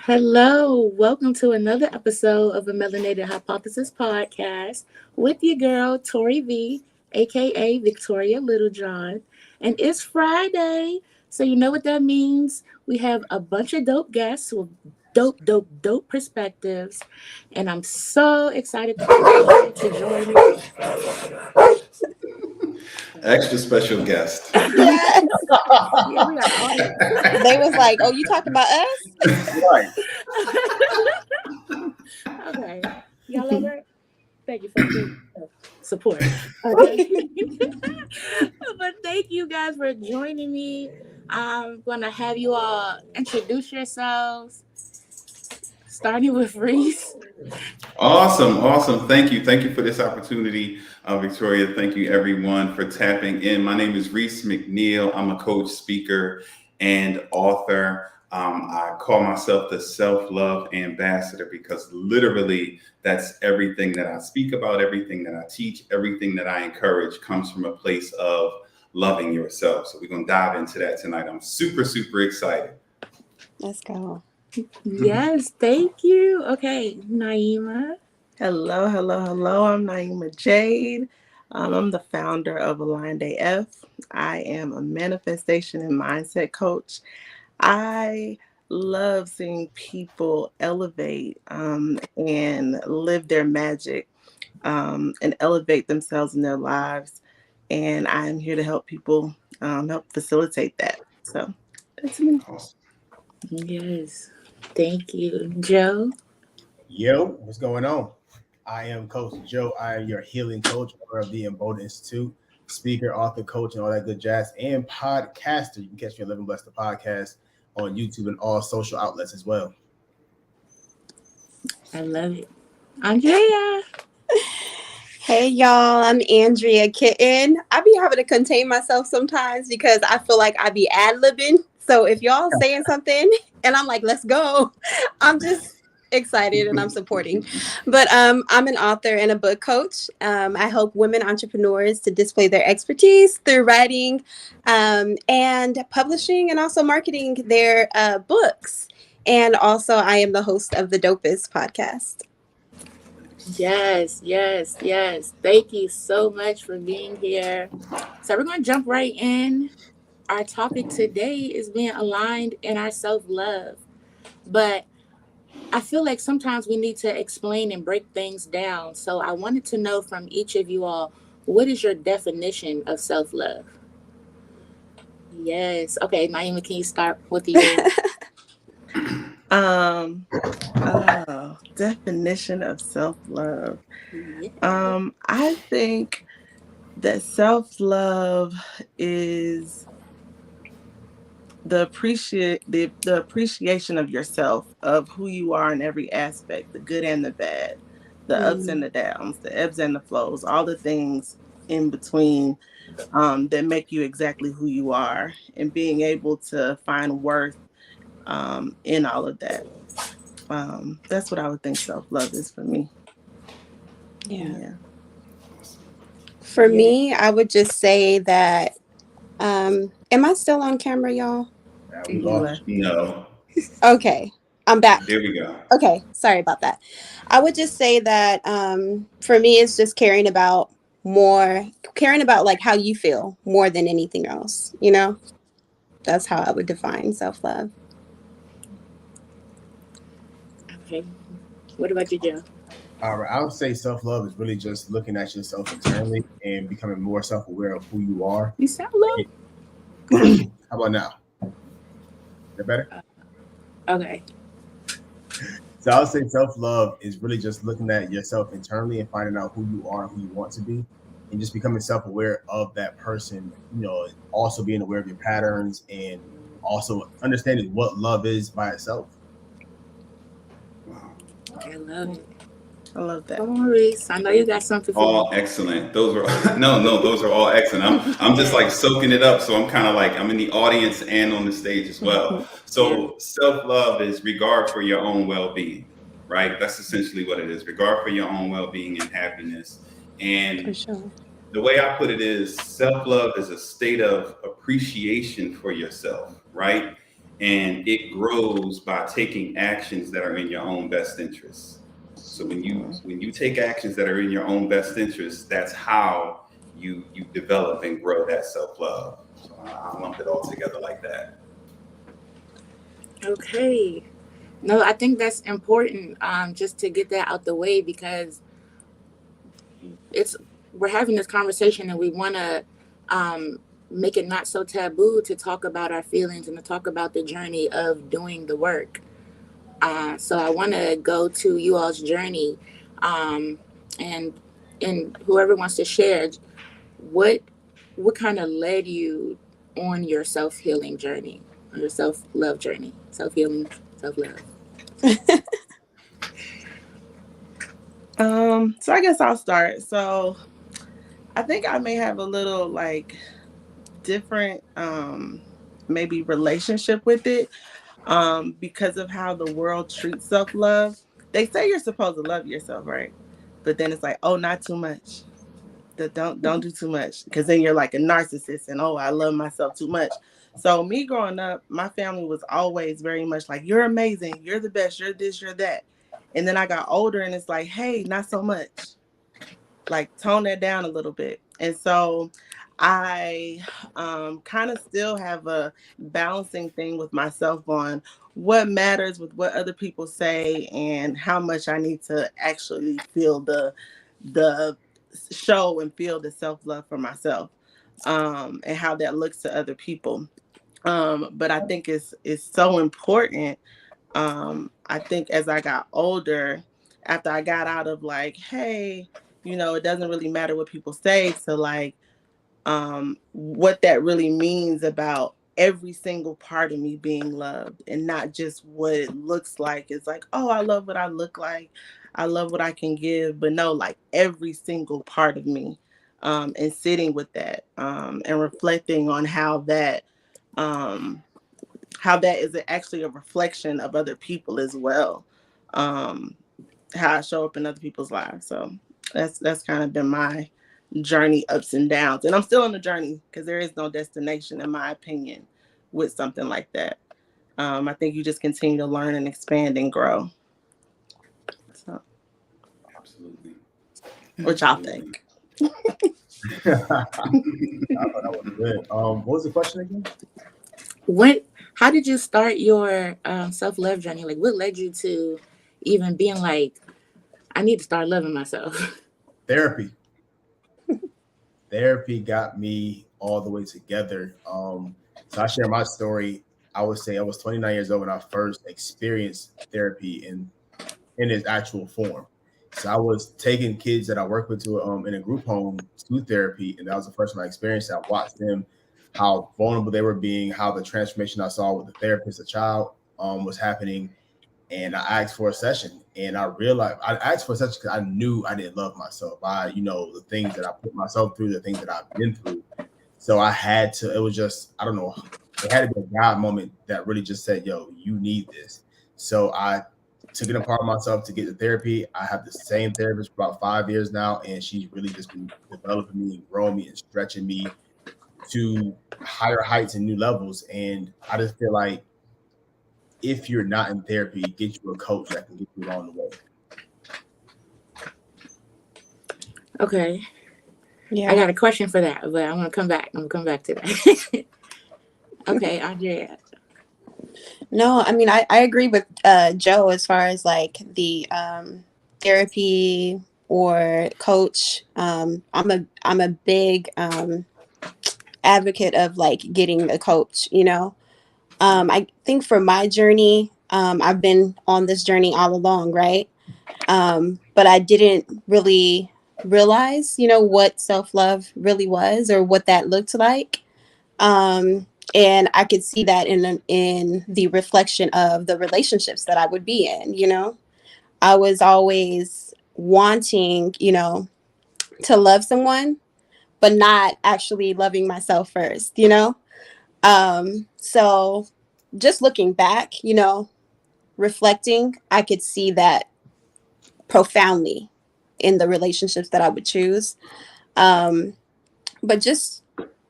Hello, welcome to another episode of a Melanated Hypothesis podcast with your girl Tori V, aka Victoria Littlejohn. And it's Friday, so you know what that means. We have a bunch of dope guests with dope perspectives, and I'm so excited to join me. Extra special guest. Yes. Yeah, we got an audience. They was like, "Oh, you talking about us?" Right. Okay, y'all over it? Thank you for the support. Okay. But thank you guys for joining me. I'm going to have you all introduce yourselves, starting with Reece. Awesome. Thank you for this opportunity, Victoria. Thank you, everyone, for tapping in. My name is Reece Mcneil. I'm a coach, speaker, and author. I call myself the self-love ambassador because literally that's everything that I speak about, everything that I teach, everything that I encourage comes from a place of loving yourself. So we're going to dive into that tonight. I'm super excited. Let's go. Yes, thank you. Okay, Naeemah. Hello. I'm Naeemah Jade. I'm the founder of Aligned AF. I am a manifestation and mindset coach. I love seeing people elevate and live their magic and elevate themselves in their lives. And I'm here to help people help facilitate that. So that's me. Awesome. Yes, thank you. Joe. Yo, what's going on? I am Coach Joe. I am your healing coach, owner of the Embolden Institute, speaker, author, coach, and all that good jazz, and podcaster. You can catch me on Living Blessed the podcast on YouTube and all social outlets as well. I love it. Andrea. Hey y'all, I'm Andrea Kitten. I be having to contain myself sometimes because I feel like I be ad-libbing. So if y'all saying something and I'm like, let's go, I'm just excited and I'm supporting. But I'm an author and a book coach. I help women entrepreneurs to display their expertise through writing and publishing and also marketing their books. And also I am the host of the Dopest podcast. Yes. Thank you so much for being here. So we're going to jump right in. Our topic today is being aligned in our self-love. But I feel like sometimes we need to explain and break things down. So I wanted to know from each of you all, what is your definition of self-love? Yes. Okay, Naeemah, can you start with you? Definition of self-love. Yeah. I think that self-love is the appreciation of yourself, of who you are in every aspect, the good and the bad, the ups and the downs, the ebbs and the flows, all the things in between that make you exactly who you are, and being able to find worth in all of that. That's what I would think self-love is for me. Yeah. For me, I would just say that, am I still on camera, y'all? Now we lost you. No. Okay, I'm back. Here we go. Okay, sorry about that. I would just say that for me, it's just caring about like how you feel more than anything else. You know, that's how I would define self-love. Okay. What about you, Joe? All right, I would say self-love is really just looking at yourself internally and becoming more self-aware of who you are. You sound low. How about now? Is that better? Okay. So I would say self-love is really just looking at yourself internally and finding out who you are, who you want to be, and just becoming self-aware of that person, also being aware of your patterns and also understanding what love is by itself. Wow. I love it. I love that. Come on, Reece. I know you got something for All me. excellent. Those are those are all excellent. I'm just like soaking it up. So I'm kind of like I'm in the audience and on the stage as well. So self-love is regard for your own well-being, right? That's essentially what it is. Regard for your own well-being and happiness. And For sure. the way I put it is self-love is a state of appreciation for yourself, right? and it grows by taking actions that are in your own best interest. So when you take actions that are in your own best interest, that's how you develop and grow that self-love. So I lump it all together like that. Okay. No, I think that's important, just to get that out the way, because it's we're having this conversation and we want to make it not so taboo to talk about our feelings and to talk about the journey of doing the work. So I want to go to you all's journey, um, and whoever wants to share what kind of led you on your self healing journey, or your self love journey, self healing, self love. So I guess I'll start. So I think I may have a little like different maybe relationship with it because of how the world treats self-love. They say you're supposed to love yourself, right? But then it's like, oh, not too much. Don't do too much, because then you're like a narcissist and, oh, I love myself too much. So me growing up, my family was always very much like, you're amazing, you're the best, you're this, you're that. And then I got older and it's like, hey, not so much, like tone that down a little bit. And so I kind of still have a balancing thing with myself on what matters with what other people say and how much I need to actually feel the show and feel the self-love for myself, and how that looks to other people. But I think it's so important. I think as I got older, after I got out of like, hey, it doesn't really matter what people say, to like, what that really means about every single part of me being loved, and not just what it looks like. It's like, oh, I love what I look like, I love what I can give, but no, like every single part of me, and sitting with that, and reflecting on um, how that is actually a reflection of other people as well, um, how I show up in other people's lives. So that's kind of been my journey, ups and downs, and I'm still on the journey, because there is no destination, in my opinion, with something like that. I think you just continue to learn and expand and grow. So, Absolutely. what y'all Absolutely. think? I thought that was good. What was the question again? How did you start your self love journey? Like, what led you to even being like, I need to start loving myself? Therapy. Therapy got me all the way together. So I share my story. I would say I was 29 years old when I first experienced therapy in its actual form. So I was taking kids that I work with to in a group home to therapy, and that was the first time I experienced it. I watched them, how vulnerable they were being, how the transformation I saw with the therapist, a child, was happening. And I asked for a session, and I realized I asked for a session because I knew I didn't love myself. The things that I put myself through, the things that I've been through. So I had to, it was just, I don't know, it had to be a God moment that really just said, yo, you need this. So I took it upon myself to get the therapy. I have the same therapist for about 5 years now, and she's really just been developing me and growing me and stretching me to higher heights and new levels. And I just feel like if you're not in therapy, get you a coach that can get you along the way. Okay. Yeah. I got a question for that, but I'm gonna come back. To that. Okay, Andrea. No, I mean, I agree with Joe as far as like the therapy or coach. I'm a big advocate of like getting a coach, I think for my journey, I've been on this journey all along, right? But I didn't really realize, what self-love really was or what that looked like. And I could see that in the reflection of the relationships that I would be in. I was always wanting, to love someone, but not actually loving myself first. So just looking back, reflecting, I could see that profoundly in the relationships that I would choose. But just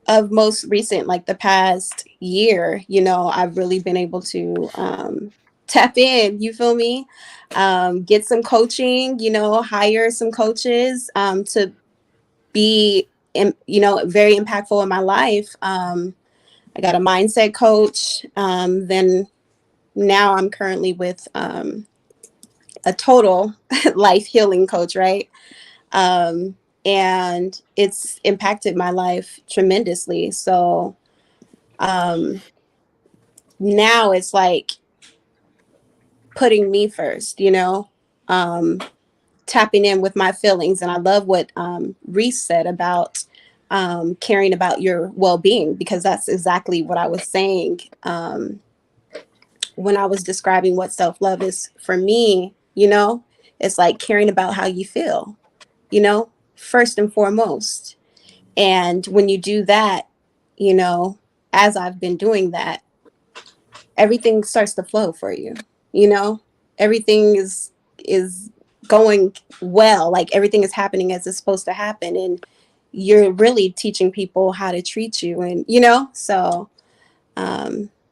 of most recent, like the past year, you know, I've really been able to tap in, you feel me? Get some coaching, you know, hire some coaches to be, you know, very impactful in my life. I got a mindset coach. Then now I'm currently with a total life healing coach, right? And it's impacted my life tremendously. So now it's like putting me first, you know, tapping in with my feelings. And I love what Reece said about caring about your well-being, because that's exactly what I was saying when I was describing what self-love is for me. You know, it's like caring about how you feel, you know, first and foremost. And when you do that, you know, as I've been doing that, everything starts to flow for you. You know, everything is going well. Like everything is happening as it's supposed to happen, and you're really teaching people how to treat you. And you know, so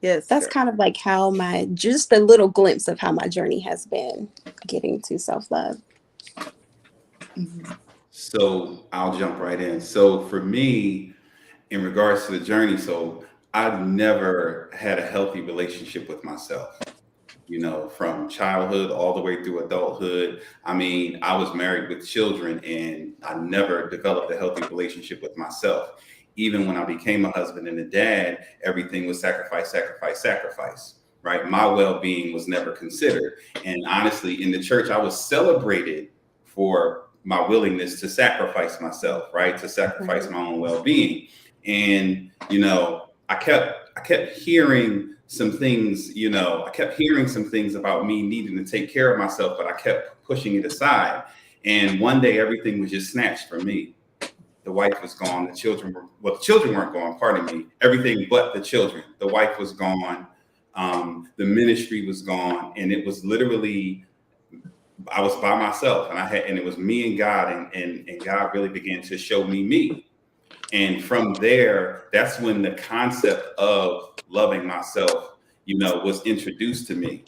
Yes, that's girl. kind of like how my, just a little glimpse of how my journey has been getting to self-love. So I'll jump right in. So for me, in regards to the journey, so I've never had a healthy relationship with myself, you know, from childhood all the way through adulthood. I mean, I was married with children and I never developed a healthy relationship with myself. Even when I became a husband and a dad, everything was sacrifice, sacrifice, sacrifice, right? My well being was never considered. And honestly, in the church, I was celebrated for my willingness to sacrifice myself, right? To sacrifice Right. my own well being. And, you know, I kept hearing some things, you know, I kept hearing some things about me needing to take care of myself, but I kept pushing it aside. And one day everything was just snatched from me. The wife was gone. The children were, well, the children weren't gone, pardon me. Everything but the children. The wife was gone. The ministry was gone. And it was literally, I was by myself and it was me and God, and God really began to show me me. And from there, that's when the concept of loving myself, you know, was introduced to me.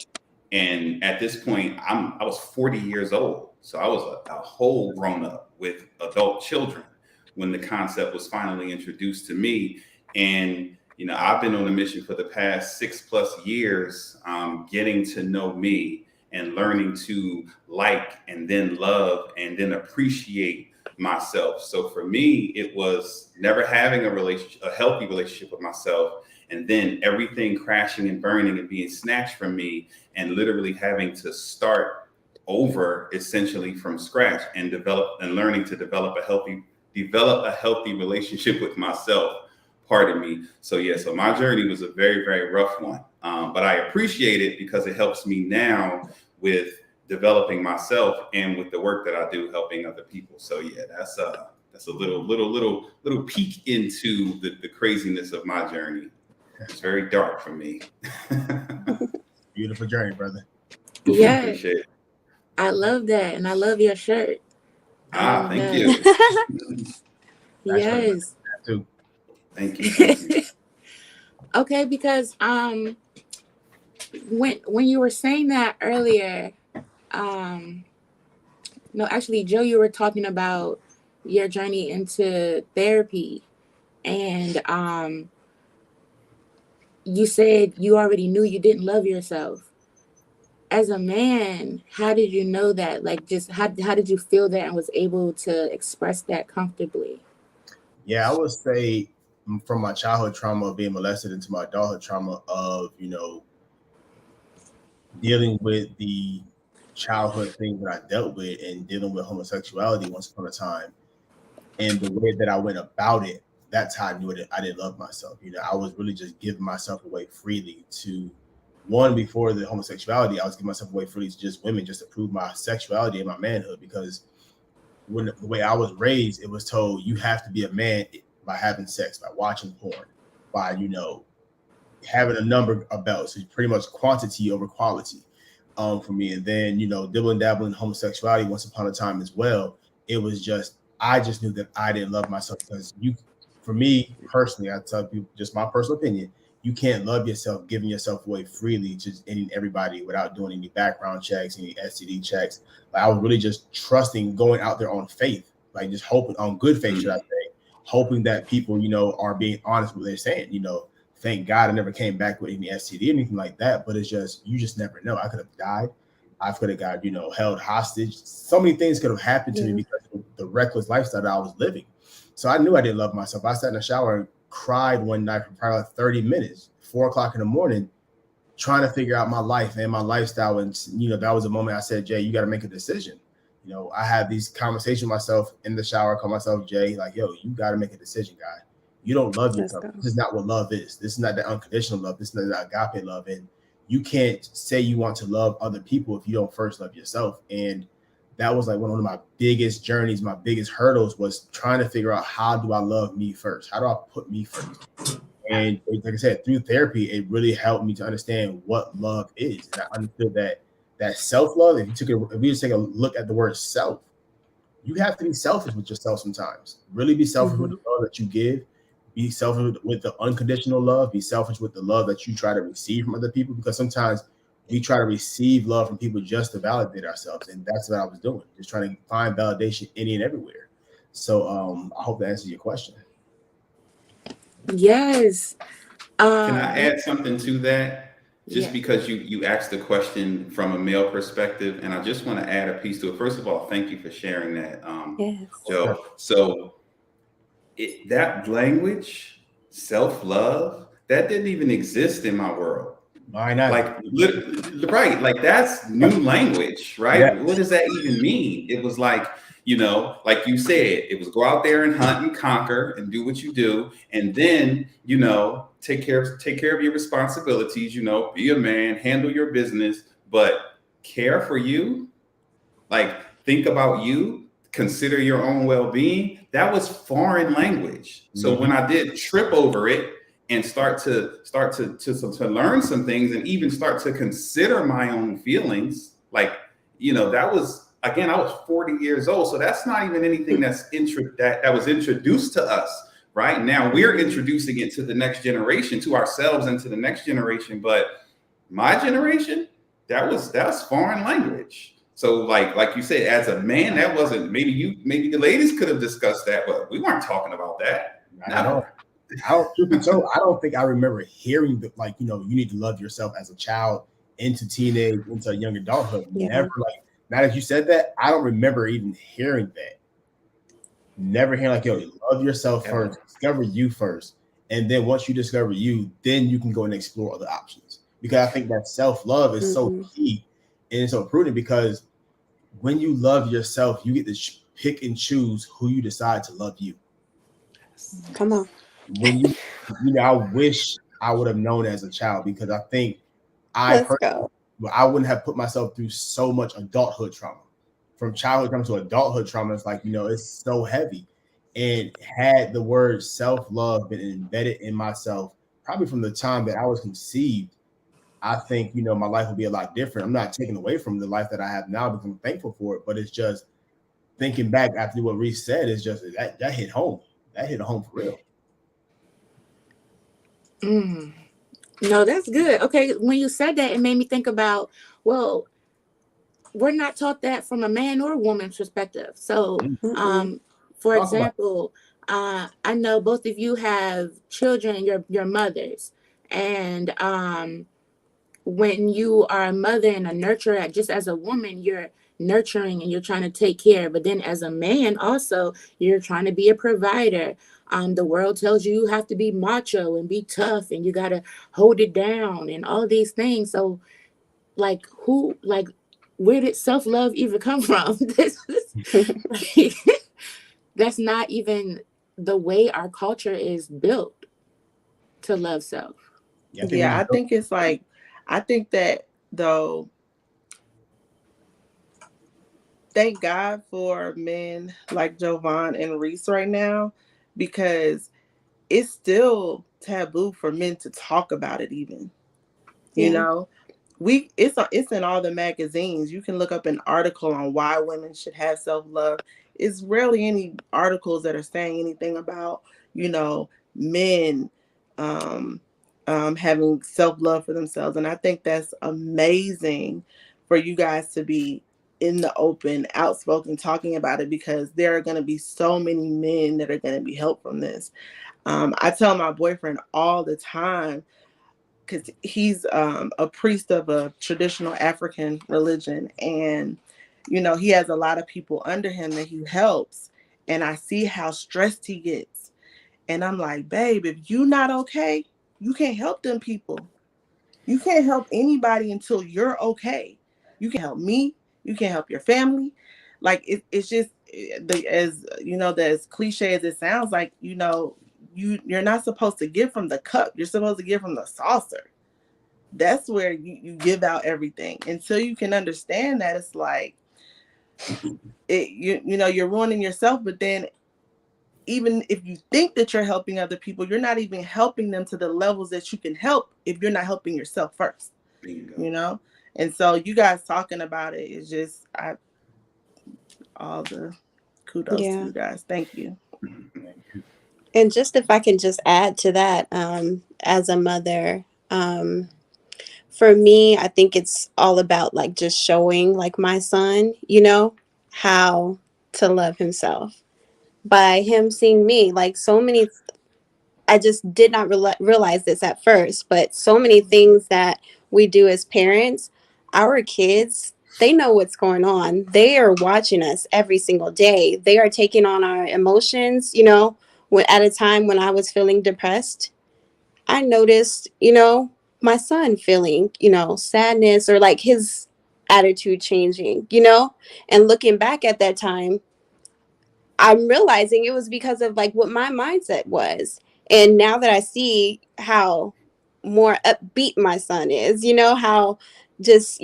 And at this point, I was 40 years old. So I was a whole grown up with adult children when the concept was finally introduced to me. And, you know, I've been on a mission for the past 6+ years, getting to know me and learning to like and then love and then appreciate myself. So for me, it was never having a healthy relationship with myself, and then everything crashing and burning and being snatched from me, and literally having to start over essentially from scratch and learning to develop a healthy relationship with myself. Pardon me. So yeah, so my journey was a very, very rough one, but I appreciate it because it helps me now with developing myself and with the work that I do helping other people. So yeah, that's a little peek into the craziness of my journey. It's very dark for me. Beautiful journey, brother. Yeah, Appreciate it. I love that, and I love your shirt. I love Thank that. you. Nice shirt, brother. Yes. That too. Thank you. Thank you. Okay, because when you were saying that earlier, um no, actually, Joe, you were talking about your journey into therapy, and you said you already knew you didn't love yourself. As a man, how did you know that? Like, just how did you feel that and was able to express that comfortably? Yeah, I would say from my childhood trauma of being molested into my adulthood trauma of, you know, dealing with the childhood things that I dealt with and dealing with homosexuality once upon a time, and the way that I went about it, that's how I knew that I didn't love myself. You know, I was really just giving myself away freely to one. Before the homosexuality, I was giving myself away freely to just women, just to prove my sexuality and my manhood. Because when the way I was raised, it was told you have to be a man by having sex, by watching porn, by, you know, having a number of belts. It's pretty much quantity over quality, for me. And then, you know, dibbling dabbling in homosexuality once upon a time as well. It was just, I just knew that I didn't love myself because for me personally, I tell people just my personal opinion, you can't love yourself giving yourself away freely to everybody without doing any background checks, any STD checks. Like I was really just trusting, going out there on faith, like just hoping on good faith, should I say, hoping that people, are being honest with what they're saying. Thank God I never came back with any STD or anything like that. But it's just, you just never know. I could have died. I could have got, held hostage. So many things could have happened to me because of the reckless lifestyle that I was living. So I knew I didn't love myself. I sat in the shower and cried one night for probably like 30 minutes, 4:00 in the morning, trying to figure out my life and my lifestyle. And, that was a moment I said, Jay, you got to make a decision. I had these conversations with myself in the shower, call myself Jay, like, yo, you got to make a decision, guy. You don't love yourself. This is not what love is. This is not the unconditional love. This is not the agape love. And you can't say you want to love other people if you don't first love yourself. And that was like one of my biggest journeys, my biggest hurdles was trying to figure out, how do I love me first? How do I put me first? And like I said, through therapy, it really helped me to understand what love is. And I understood that self-love, if we just take a look at the word self, you have to be selfish with yourself sometimes. Really be selfish with the love that you give. Be selfish with the unconditional love. Be selfish with the love that you try to receive from other people, because sometimes we try to receive love from people just to validate ourselves. And that's what I was doing, just trying to find validation any and everywhere. So I hope that answers your question. Yes. Can I add something to that? Just because you asked the question from a male perspective, and I just want to add a piece to it. First of all, thank you for sharing that, Joe. So that language, self-love, that didn't even exist in my world. Why not? Right, like that's new language, right? Yeah. What does that even mean? It was like, like you said, it was go out there and hunt and conquer and do what you do, and then take care of your responsibilities, be a man, handle your business, but care for you, like think about you, consider your own well-being. That was foreign language. So when I did trip over it and start to learn some things and even start to consider my own feelings, like, that was, again, I was 40 years old. So that's not even anything that was introduced to us. Right now, we're introducing it to the next generation, to ourselves and to the next generation. But my generation, that was foreign language. So like you said, as a man, that wasn't, maybe the ladies could have discussed that, but we weren't talking about that. No. I don't think I remember hearing that, like, you need to love yourself as a child into teenage, into young adulthood. Never, like, now that you said that, I don't remember even hearing that. Never hearing like, yo, love yourself first, discover you first. And then once you discover you, then you can go and explore other options. Because I think that self-love is so key and so prudent, because when you love yourself, you get to pick and choose who you decide to love you. Come on. When I wish I would have known as a child, because I think I wouldn't have put myself through so much adulthood trauma. From childhood trauma to adulthood trauma, it's like, it's so heavy. And had the word self-love been embedded in myself, probably from the time that I was conceived, I think, my life would be a lot different. I'm not taking away from the life that I have now because I'm thankful for it, but it's just thinking back after what Reece said, is just that hit home. That hit home for real. No, that's good. Okay, when you said that, it made me think about, well, we're not taught that from a man or woman's perspective. So, for example, I know both of you have children, your mothers, and when you are a mother and a nurturer, just as a woman, you're nurturing and you're trying to take care. But then as a man also, you're trying to be a provider. The world tells you have to be macho and be tough and you got to hold it down and all these things. So where did self-love even come from? That's not even the way our culture is built to love self. Yeah, I think it's like, I think that though, thank God for men like Jovan and Reece right now, because it's still taboo for men to talk about it even. It's in all the magazines. You can look up an article on why women should have self-love. It's rarely any articles that are saying anything about, men having self-love for themselves. And I think that's amazing for you guys to be in the open, outspoken, talking about it, because there are going to be so many men that are going to be helped from this. I tell my boyfriend all the time, because he's a priest of a traditional African religion, and he has a lot of people under him that he helps, and I see how stressed he gets, and I'm like, babe, if you're not okay, you can't help them people. You can't help anybody until you're okay. You can help me. You can't help your family. Like it's just as cliche as it sounds, like you're not supposed to give from the cup. You're supposed to give from the saucer. That's where you give out everything. Until you can understand that, it's like you're ruining yourself. But then, even if you think that you're helping other people, you're not even helping them to the levels that you can help if you're not helping yourself first. Bingo. And so you guys talking about it is just all the kudos to you guys. Thank you. And just if I can just add to that, as a mother, for me, I think it's all about like just showing like my son, how to love himself by him seeing me. Like so many, I just did not realize this at first, but so many things that we do as parents, our kids, they know what's going on. They are watching us every single day. They are taking on our emotions, at a time when I was feeling depressed, I noticed, my son feeling, sadness or like his attitude changing, and looking back at that time, I'm realizing it was because of like what my mindset was. And now that I see how more upbeat my son is, how just,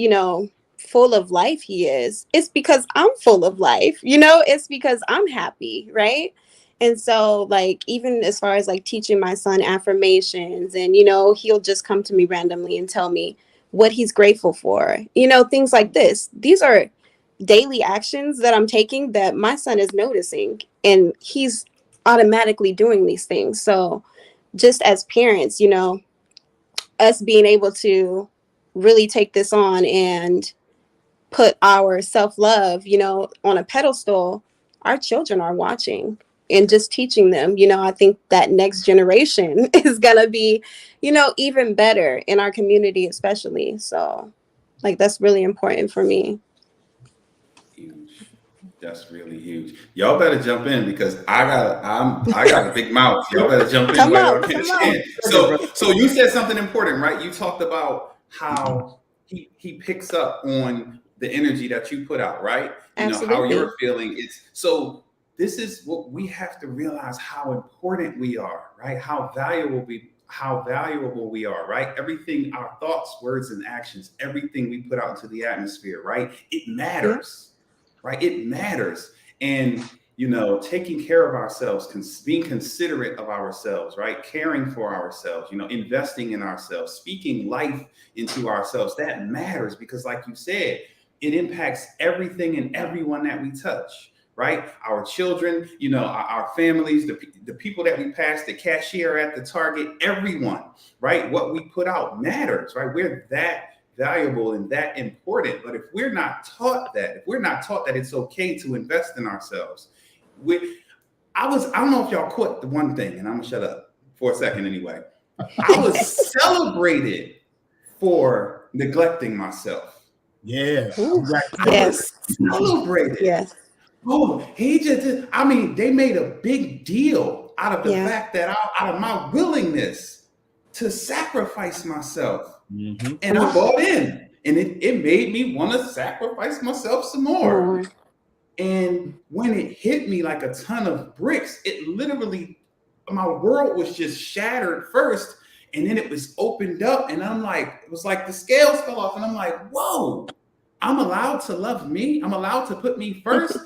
full of life he is, it's because I'm full of life, it's because I'm happy, right? And so like even as far as like teaching my son affirmations, and he'll just come to me randomly and tell me what he's grateful for, things like this. These are daily actions that I'm taking that my son is noticing, and he's automatically doing these things. So just as parents, us being able to really take this on and put our self-love, on a pedestal, our children are watching and just teaching them, I think that next generation is going to be, even better in our community, especially. So like, that's really important for me. Huge. That's really huge. Y'all better jump in because I got a big mouth. Y'all better jump in while y'all can. So you said something important, right? You talked about how he picks up on the energy that you put out, right? Absolutely. How you're feeling. So this is what we have to realize, how important we are, right? How valuable we are, right? Everything, our thoughts, words, and actions, everything we put out into the atmosphere, right? It matters. Right? It matters. And, taking care of ourselves, being considerate of ourselves, right? Caring for ourselves, investing in ourselves, speaking life into ourselves, that matters because like you said, it impacts everything and everyone that we touch, right? Our children, our families, the people that we pass, the cashier at the Target, everyone, right? What we put out matters, right? We're that valuable and that important. But if we're not taught that it's okay to invest in ourselves, I don't know if y'all caught the one thing, and I'm gonna shut up for a second anyway. I was celebrated for neglecting myself. Yeah. Yes. Celebrated. Yes. Oh, they made a big deal out of the fact that out of my willingness to sacrifice myself. Mm-hmm. And I bought in, and it made me want to sacrifice myself some more. And when it hit me like a ton of bricks, it literally, my world was just shattered first, and then it was opened up, and I'm like, it was like the scales fell off, and I'm like, whoa, I'm allowed to love me. I'm allowed to put me first.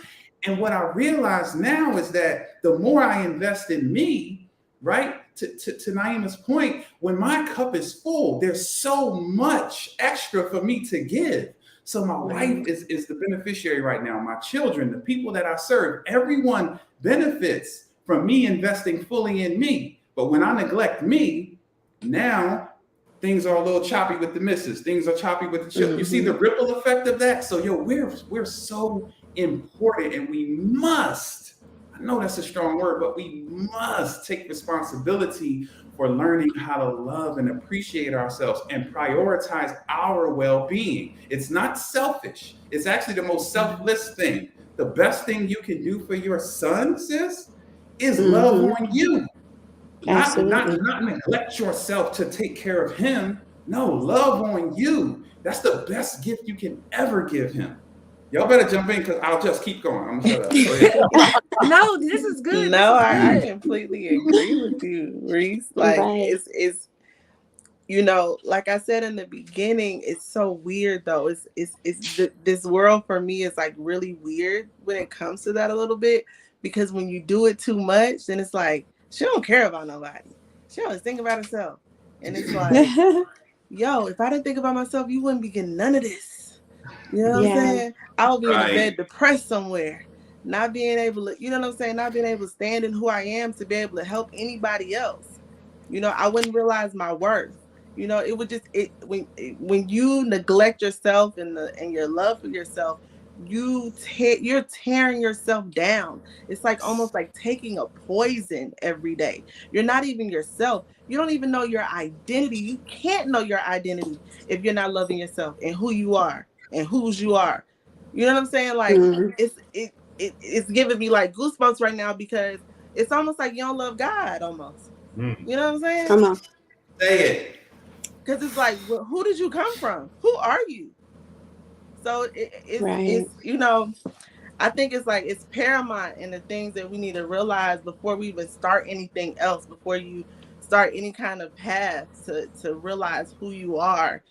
And what I realize now is that the more I invest in me, right, to Naeemah's point, when my cup is full, there's so much extra for me to give. So my wife is the beneficiary right now. My children, the people that I serve, everyone benefits from me investing fully in me. But when I neglect me, now things are a little choppy with the missus. Things are choppy with the children. You see the ripple effect of that? So we're so important, and we must, I know that's a strong word, but we must take responsibility for learning how to love and appreciate ourselves and prioritize our well-being. It's not selfish. It's actually the most selfless thing. The best thing you can do for your son, sis, is love on you. Not neglect yourself to take care of him. No, love on you. That's the best gift you can ever give him. Y'all better jump in because I'll just keep going. I'm gonna shut up. Go ahead. No, this is good. No, This is I good. completely agree with you, Reece. Like it's you know, like I said in the beginning, it's so weird though. This world for me is like really weird when it comes to that a little bit, because when you do it too much, then it's like she don't care about nobody. She always think about herself, and it's like, yo, if I didn't think about myself, you wouldn't be getting none of this. You know what I'm saying? I would be in a bed depressed somewhere, not being able to, you know what I'm saying? Not being able to stand in who I am to be able to help anybody else. You know, I wouldn't realize my worth. You know, it would just when you neglect yourself and your love for yourself, you're tearing yourself down. It's like almost like taking a poison every day. You're not even yourself. You don't even know your identity. You can't know your identity if you're not loving yourself and who you are and whose you are. You know what I'm saying? Like it's giving me like goosebumps right now, because it's almost like you don't love God almost. You know what I'm saying? Come on. Say it. Because it's like, well, who did you come from? Who are you? So it's you know, I think it's like it's paramount in the things that we need to realize before we even start anything else, before you start any kind of path to realize who you are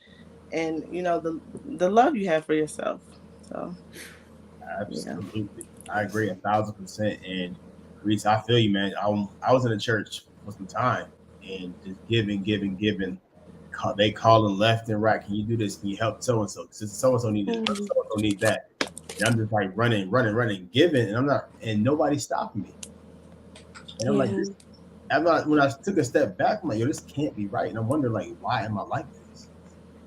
and, you know, the love you have for yourself. So absolutely, I agree 1,000%. And Reece, I feel you, man. I was in a church for some time and just giving. They calling left and right. Can you do this? Can you help so and so? So and so need this. So and so need that. And I'm just like running, giving, and I'm not, and nobody's stopping me. And I'm like, when I took a step back, I'm like, yo, this can't be right. And I'm wondering, like, why am I like this?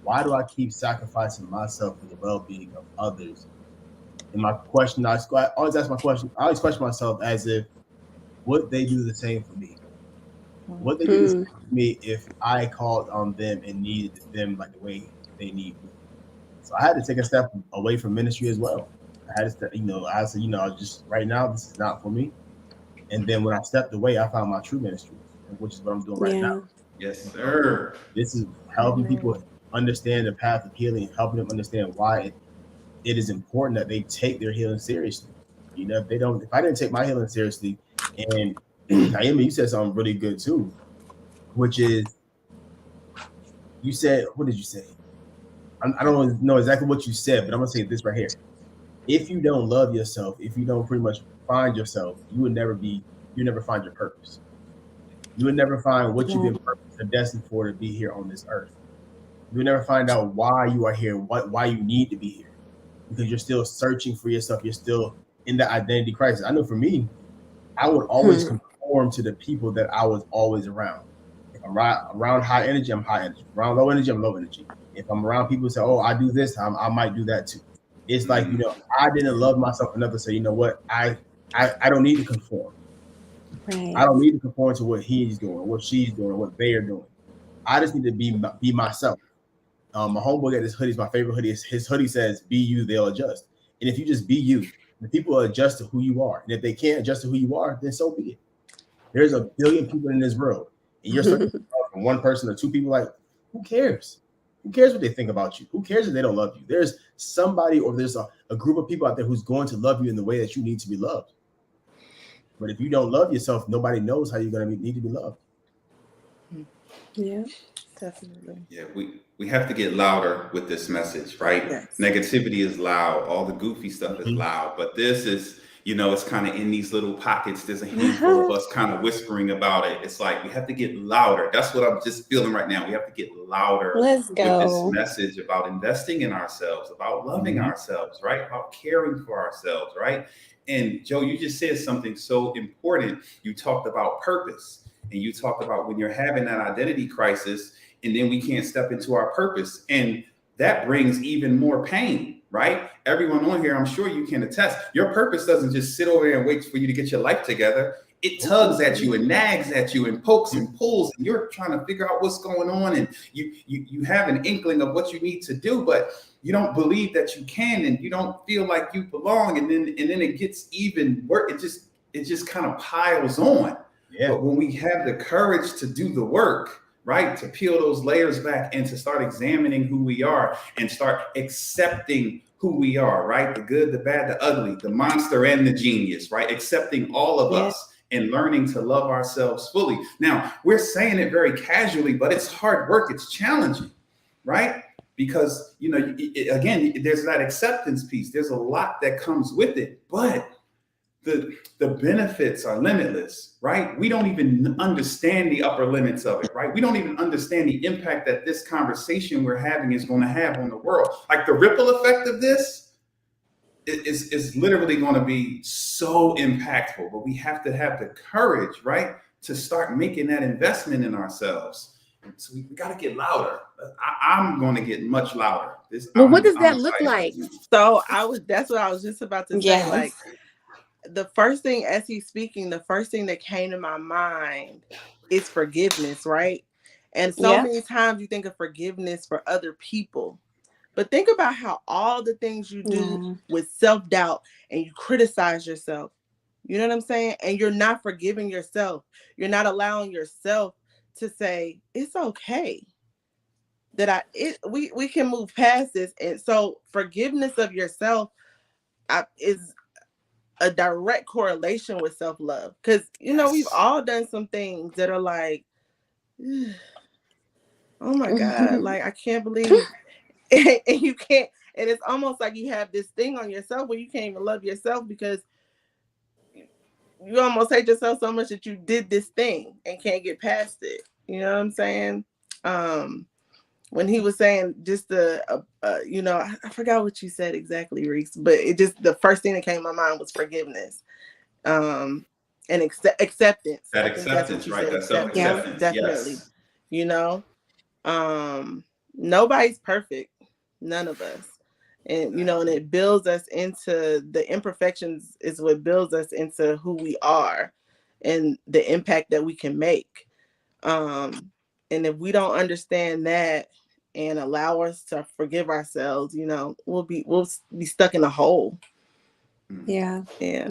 Why do I keep sacrificing myself for the well-being of others? And my question, I always ask my question. I always question myself as if, would they do the same for me? Would they do the same for me if I called on them and needed them like the way they need me? So I had to take a step away from ministry as well. I had to, I said, just right now, this is not for me. And then when I stepped away, I found my true ministry, which is what I'm doing right now. Yes, sir. This is helping people understand the path of healing, helping them understand why it is important that they take their healing seriously. If I didn't take my healing seriously, and Naeemah, you said something really good too, which is, you said, what did you say? I don't know exactly what you said, but I'm gonna say this right here. If you don't love yourself, if you don't pretty much find yourself, you never find your purpose. You would never find what you've been purposed and destined for to be here on this earth. You would never find out why you are here, why you need to be here, because you're still searching for yourself. You're still in the identity crisis. I know for me, I would always conform to the people that I was always around. If I'm around high energy, I'm high energy. Around low energy, I'm low energy. If I'm around people who say, oh, I do this, I might do that too. It's like, I didn't love myself enough to say, you know what, I don't need to conform. Right. I don't need to conform to what he's doing, what she's doing, what they are doing. I just need to be myself. My homeboy got this hoodie, is my favorite hoodie. His hoodie says, be you, they'll adjust. And if you just be you, the people will adjust to who you are. And if they can't adjust to who you are, then so be it. There's a billion people in this world, and you're searching from one person or two people. Like, who cares? Who cares what they think about you? Who cares if they don't love you? There's somebody, or there's a group of people out there who's going to love you in the way that you need to be loved. But if you don't love yourself, nobody knows how you're going to need to be loved. Yeah, definitely. Yeah, we have to get louder with this message, right? Yes. Negativity is loud. All the goofy stuff is loud. But this is, you know, it's kind of in these little pockets. There's a handful of us kind of whispering about it. It's like we have to get louder. That's what I'm just feeling right now. We have to get louder Let's with this go. message about investing in ourselves, about loving ourselves, right? About caring for ourselves, right? And Joe, you just said something so important. You talked about purpose, and you talked about when you're having that identity crisis, and then we can't step into our purpose. And that brings even more pain, right? Everyone on here, I'm sure you can attest. Your purpose doesn't just sit over there and wait for you to get your life together. It tugs at you and nags at you and pokes and pulls, and you're trying to figure out what's going on, and you have an inkling of what you need to do, but you don't believe that you can, and you don't feel like you belong, and then it gets even worse. It just kind of piles on. Yeah. But when we have the courage to do the work, right, to peel those layers back and to start examining who we are and start accepting who we are, right? The good, the bad, the ugly, the monster and the genius, right? Accepting all of us and learning to love ourselves fully. Now, we're saying it very casually, but it's hard work. It's challenging, right? Because, you know, again, there's that acceptance piece. There's a lot that comes with it, but the benefits are limitless, right? We don't even understand the upper limits of it, right? We don't even understand the impact that this conversation we're having is going to have on the world. Like the ripple effect of this is literally going to be so impactful, but we have to have the courage, right, to start making that investment in ourselves. So we got to get louder. I'm going to get much louder. Well, what does that look like? So that's what I was just about to say. Yes. Like, the first thing, as he's speaking, the first thing that came to my mind is forgiveness, right? And so many times you think of forgiveness for other people, but think about how all the things you do with self-doubt and you criticize yourself, you know what I'm saying? And you're not forgiving yourself. You're not allowing yourself to say, it's okay that we can move past this. And so forgiveness of yourself is a direct correlation with self-love, because you know we've all done some things that are like, oh my God, like I can't believe and you can't, and it's almost like you have this thing on yourself where you can't even love yourself because you almost hate yourself so much that you did this thing and can't get past it. You know what I'm saying? When he was saying just you know, I forgot what you said exactly, Reece, but it just, the first thing that came to my mind was forgiveness, and acceptance. That acceptance, right? That self-acceptance, definitely. yes. You know, nobody's perfect, none of us, and you know, and it builds us into the imperfections is what builds us into who we are and the impact that we can make. And if we don't understand that and allow us to forgive ourselves, you know, we'll be stuck in a hole. Yeah. Yeah.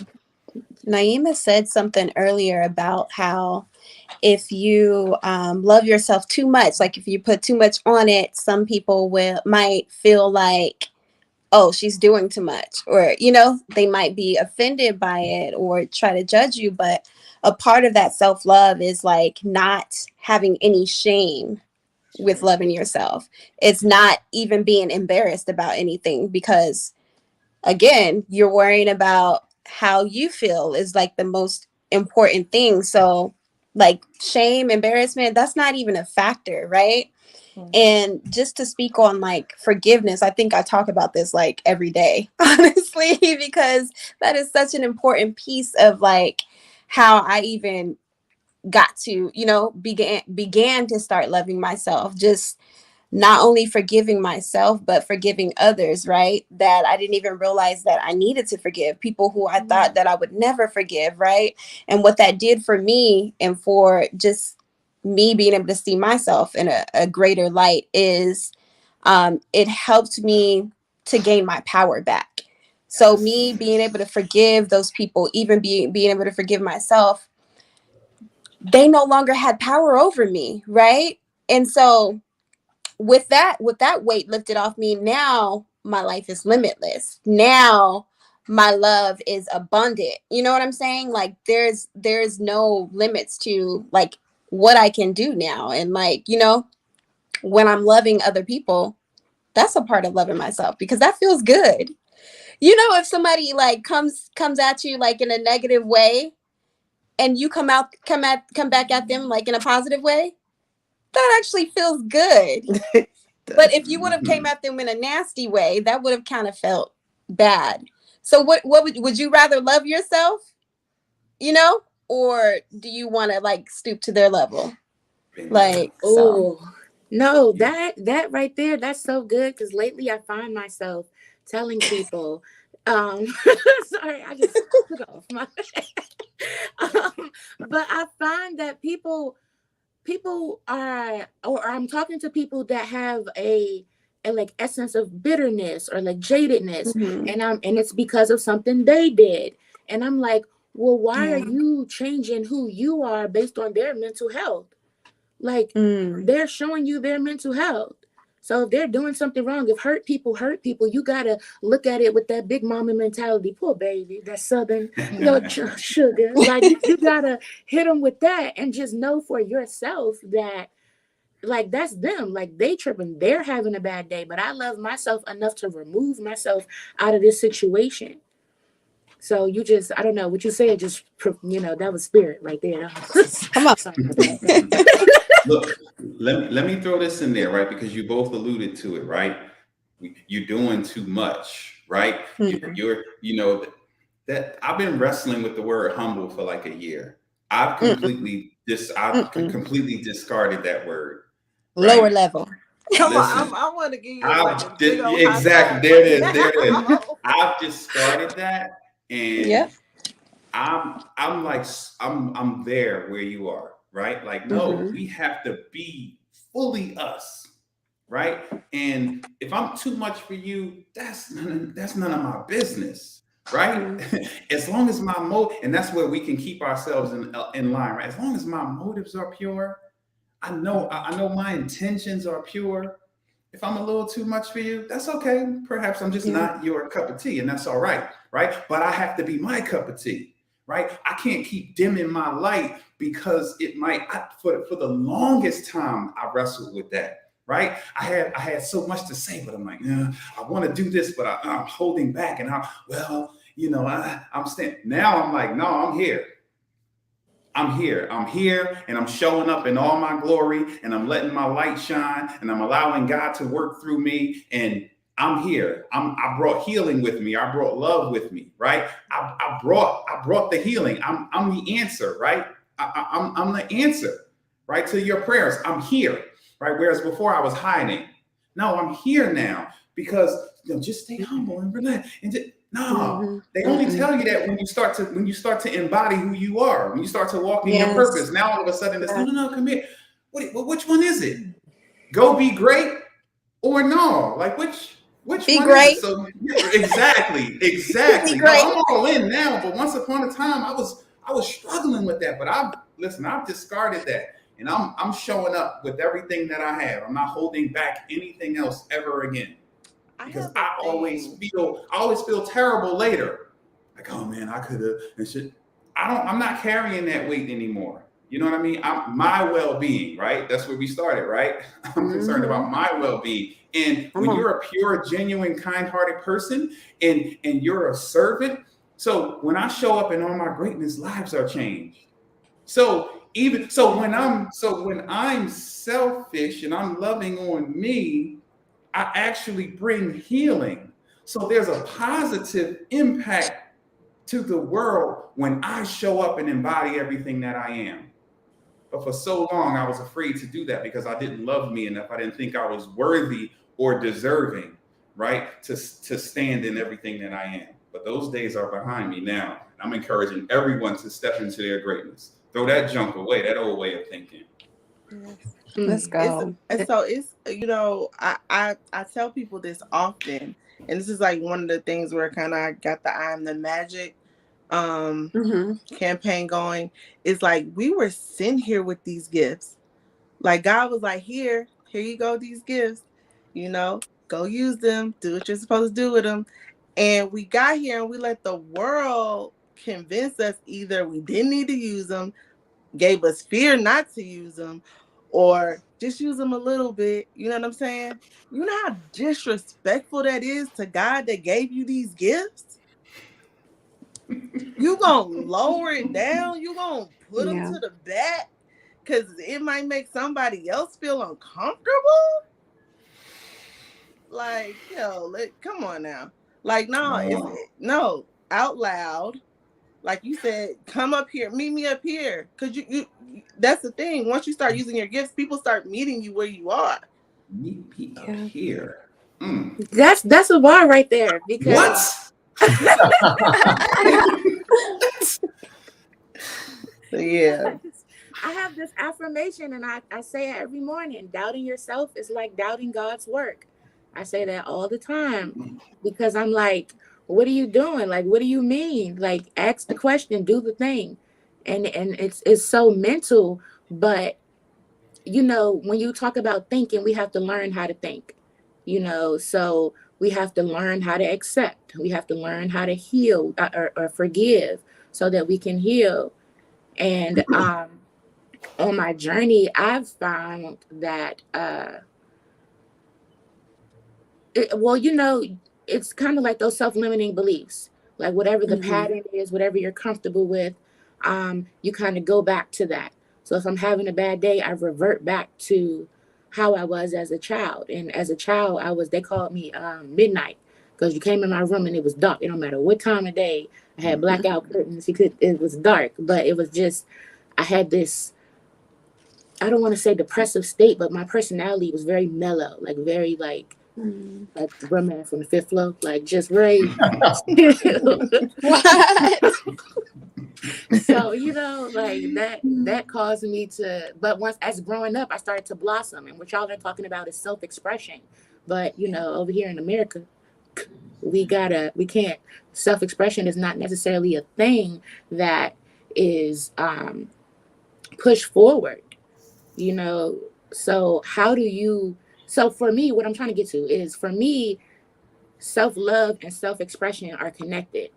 Naeemah said something earlier about how if you love yourself too much, like if you put too much on it, some people might feel like, oh, she's doing too much, or, you know, they might be offended by it or try to judge you. But a part of that self-love is like not having any shame with loving yourself. It's not even being embarrassed about anything, because again, you're worrying about how you feel is like the most important thing. So like shame, embarrassment, that's not even a factor, right? And just to speak on like forgiveness, I think I talk about this like every day, honestly, because that is such an important piece of like how I even got to, you know, began to start loving myself. Just not only forgiving myself, but forgiving others, right? That I didn't even realize that I needed to forgive, people who I thought that I would never forgive, right? And what that did for me and for just me being able to see myself in a greater light is it helped me to gain my power back. So me being able to forgive those people, even being able to forgive myself, they no longer had power over me, right? And so with that weight lifted off me, now my life is limitless. Now my love is abundant. You know what I'm saying? Like there's no limits to like what I can do now. And like, you know, when I'm loving other people, that's a part of loving myself, because that feels good. You know, if somebody like comes at you like in a negative way, and you come back at them like in a positive way, that actually feels good. But if you would have came at them in a nasty way, that would have kind of felt bad. So what would you rather love yourself, you know, or do you want to like stoop to their level? Like, so. Oh, no, that right there, that's so good because lately I find myself telling people, sorry, I just took off my but I find that people are, or I'm talking to people that have a like essence of bitterness or like jadedness, Mm-hmm. and it's because of something they did. And I'm like, well, why are Yeah. you changing who you are based on their mental health? Like, they're showing you their mental health. So if they're doing something wrong, if hurt people, you gotta look at it with that big mama mentality. Poor baby, that southern, sugar. Like you gotta hit them with that and just know for yourself that, like, that's them. Like, they tripping, they're having a bad day. But I love myself enough to remove myself out of this situation. So you just, I don't know what you said. Just that was spirit right there. Come on. Sorry about that. Look, let me throw this in there, right? Because you both alluded to it, right? You're doing too much, right? You're that I've been wrestling with the word humble for like a year. I've completely completely discarded that word. Right? Lower level. Come Listen, on, I want to give you like a big old high exactly. five. There it is. There it is. I've discarded that, and Yep. I'm like I'm there where you are, right? Like, no, we have to be fully us, right? And if I'm too much for you, that's none of my business, right? As long as my and that's where we can keep ourselves in line, right? As long as my motives are pure, I know my intentions are pure. If I'm a little too much for you, that's okay. Perhaps I'm just not your cup of tea, and that's all right, right? But I have to be my cup of tea, right? I can't keep dimming my light because it might. For the longest time, I wrestled with that, right? I had so much to say, but I'm like, I want to do this, but I'm holding back, and I'm standing. Now I'm like, no, I'm here. I'm here, and I'm showing up in all my glory, and I'm letting my light shine, and I'm allowing God to work through me, and I'm here. I brought healing with me. I brought love with me, right? I brought the healing. I'm the answer, right? I'm the answer, right, to your prayers. I'm here, right? Whereas before I was hiding. No, I'm here now because just stay humble and relax and just. No, they only tell you that when you start to embody who you are, when you start to walk in your purpose. Now all of a sudden it's no, come here. Which one is it? Go be great or no? Like which be one great. is it? So exactly. No, I'm all in now, but once upon a time I was struggling with that. But I've discarded that. And I'm showing up with everything that I have. I'm not holding back anything else ever again. Because I always feel terrible later. Like, oh man, I could have and shit. I'm not carrying that weight anymore. You know what I mean? My well-being, right? That's where we started, right? I'm concerned about my well-being. And when you're a pure, genuine, kind-hearted person and you're a servant, so when I show up in all my greatness, lives are changed. So when I'm selfish and I'm loving on me, I actually bring healing. So there's a positive impact to the world when I show up and embody everything that I am. But for so long, I was afraid to do that because I didn't love me enough. I didn't think I was worthy or deserving, right, to stand in everything that I am. But those days are behind me now. I'm encouraging everyone to step into their greatness. Throw that junk away, that old way of thinking. Let's go. It's I tell people this often, and this is like one of the things where kind of I got the I Am the Magic campaign going. Is like we were sent here with these gifts. Like God was like, here you go, these gifts, go use them, do what you're supposed to do with them. And we got here and we let the world convince us either we didn't need to use them, gave us fear not to use them, or just use them a little bit. You know what I'm saying? You know how disrespectful that is to God that gave you these gifts? You gonna lower it down? You gonna put them Yeah. to the back? Because it might make somebody else feel uncomfortable? Like, yo, come on now. Like, no, no, out loud. Like you said, come up here, meet me up here. Cause you that's the thing. Once you start using your gifts, people start meeting you where you are. Meet me up Yeah. here. That's a bar right there because Yeah. I have this affirmation and I say it every morning. Doubting yourself is like doubting God's work. I say that all the time because I'm like, what are you doing? Like, what do you mean? Like, ask the question, do the thing. And it's so mental, but you know, when you talk about thinking, we have to learn how to think, you know, so we have to learn how to accept. We have to learn how to heal or forgive so that we can heal. And on my journey, I've found that, well, you know, it's kind of like those self-limiting beliefs, like whatever the pattern is, whatever you're comfortable with, you kind of go back to that. So if I'm having a bad day, I revert back to how I was as a child. And as a child, they called me midnight because you came in my room and it was dark. It don't matter what time of day. I had blackout curtains. It was dark, but it was just, I had this, I don't want to say depressive state, but my personality was very mellow, like very like the brum man from the fifth floor, like just very chill. What? So, you know, like that caused me to, but once as growing up, I started to blossom. And what y'all are talking about is self-expression. But, you know, over here in America, we can't, self-expression is not necessarily a thing that is pushed forward, you know. So so for me, what I'm trying to get to is, for me, self-love and self-expression are connected,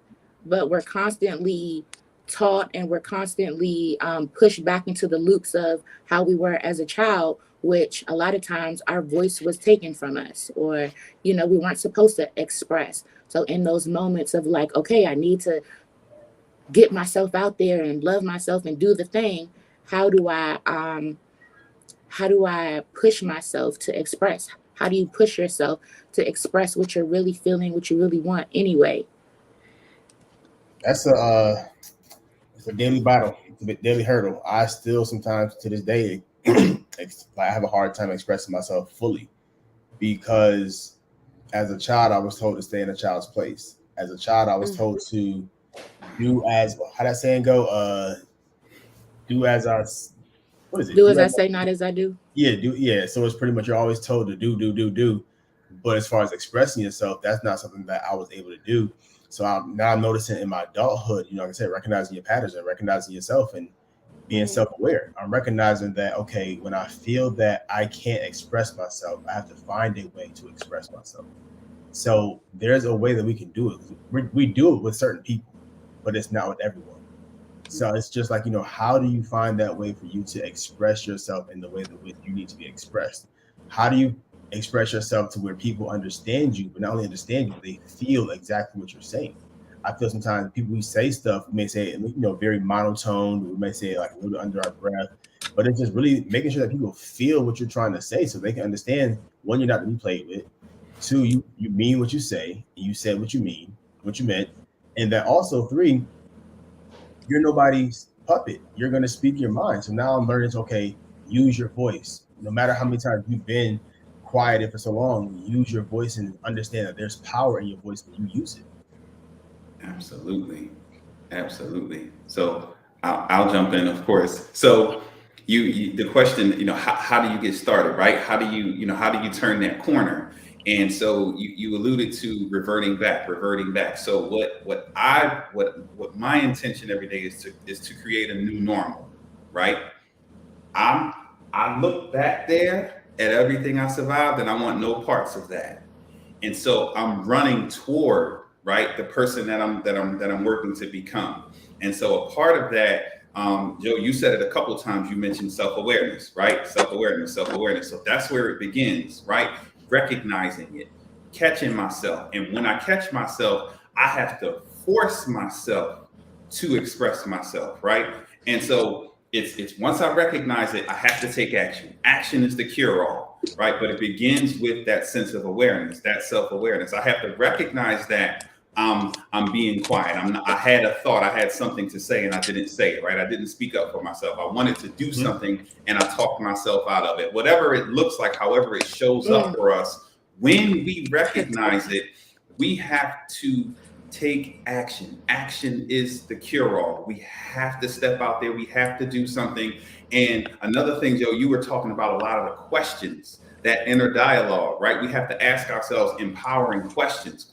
but we're constantly taught and we're constantly pushed back into the loops of how we were as a child, which a lot of times our voice was taken from us, or, you know, we weren't supposed to express. So in those moments of like, okay, I need to get myself out there and love myself and do the thing, how do I push myself to express? How do you push yourself to express what you're really feeling, what you really want anyway? That's it's a daily battle, it's a daily hurdle. I still sometimes to this day I have a hard time expressing myself fully because as a child I was told to stay in a child's place. As a child I was told to do as, how that saying go, do as I, what is it? Do as I say, not as I do. Yeah. So it's pretty much you're always told to do. But as far as expressing yourself, that's not something that I was able to do. So now I'm noticing in my adulthood, you know, like I said, recognizing your patterns and recognizing yourself and being self-aware. I'm recognizing that, okay, when I feel that I can't express myself, I have to find a way to express myself. So there's a way that we can do it. We do it with certain people, but it's not with everyone. So it's just like, you know, how do you find that way for you to express yourself in the way that you need to be expressed? How do you express yourself to where people understand you, but not only understand you, they feel exactly what you're saying? I feel sometimes people who say stuff may say, you know, very monotone. We may say it like a little bit under our breath, but it's just really making sure that people feel what you're trying to say so they can understand, one, you're not to be played with. Two, you mean what you say, and you said what you mean, what you meant. And that also, three, you're nobody's puppet. You're going to speak your mind. So now I'm learning to, okay, use your voice. No matter how many times you've been quieted for so long, use your voice and understand that there's power in your voice when you use it. Absolutely. So I'll jump in, of course. So you the question, you know, how do you get started, right? How do you turn that corner? And so you alluded to reverting back. So what my intention every day is to create a new normal, right? I look back there at everything I survived and I want no parts of that. And so I'm running toward, right, the person that I'm working to become. And so a part of that Joe, you said it a couple of times. You mentioned self-awareness, right? Self-awareness. So that's where it begins, right? Recognizing it, catching myself. And when I catch myself, I have to force myself to express myself, right? And so it's once I recognize it, I have to take action. Action is the cure-all, right? But it begins with that sense of awareness, that self-awareness. I have to recognize that I'm being quiet. I had a thought, I had something to say, and I didn't say it, right? I didn't speak up for myself. I wanted to do something, and I talked myself out of it. Whatever it looks like, however it shows up for us, when we recognize it, we have to take action. Action is the cure-all. We have to step out there. We have to do something. And another thing, Joe, you were talking about a lot of the questions, that inner dialogue, right? We have to ask ourselves empowering questions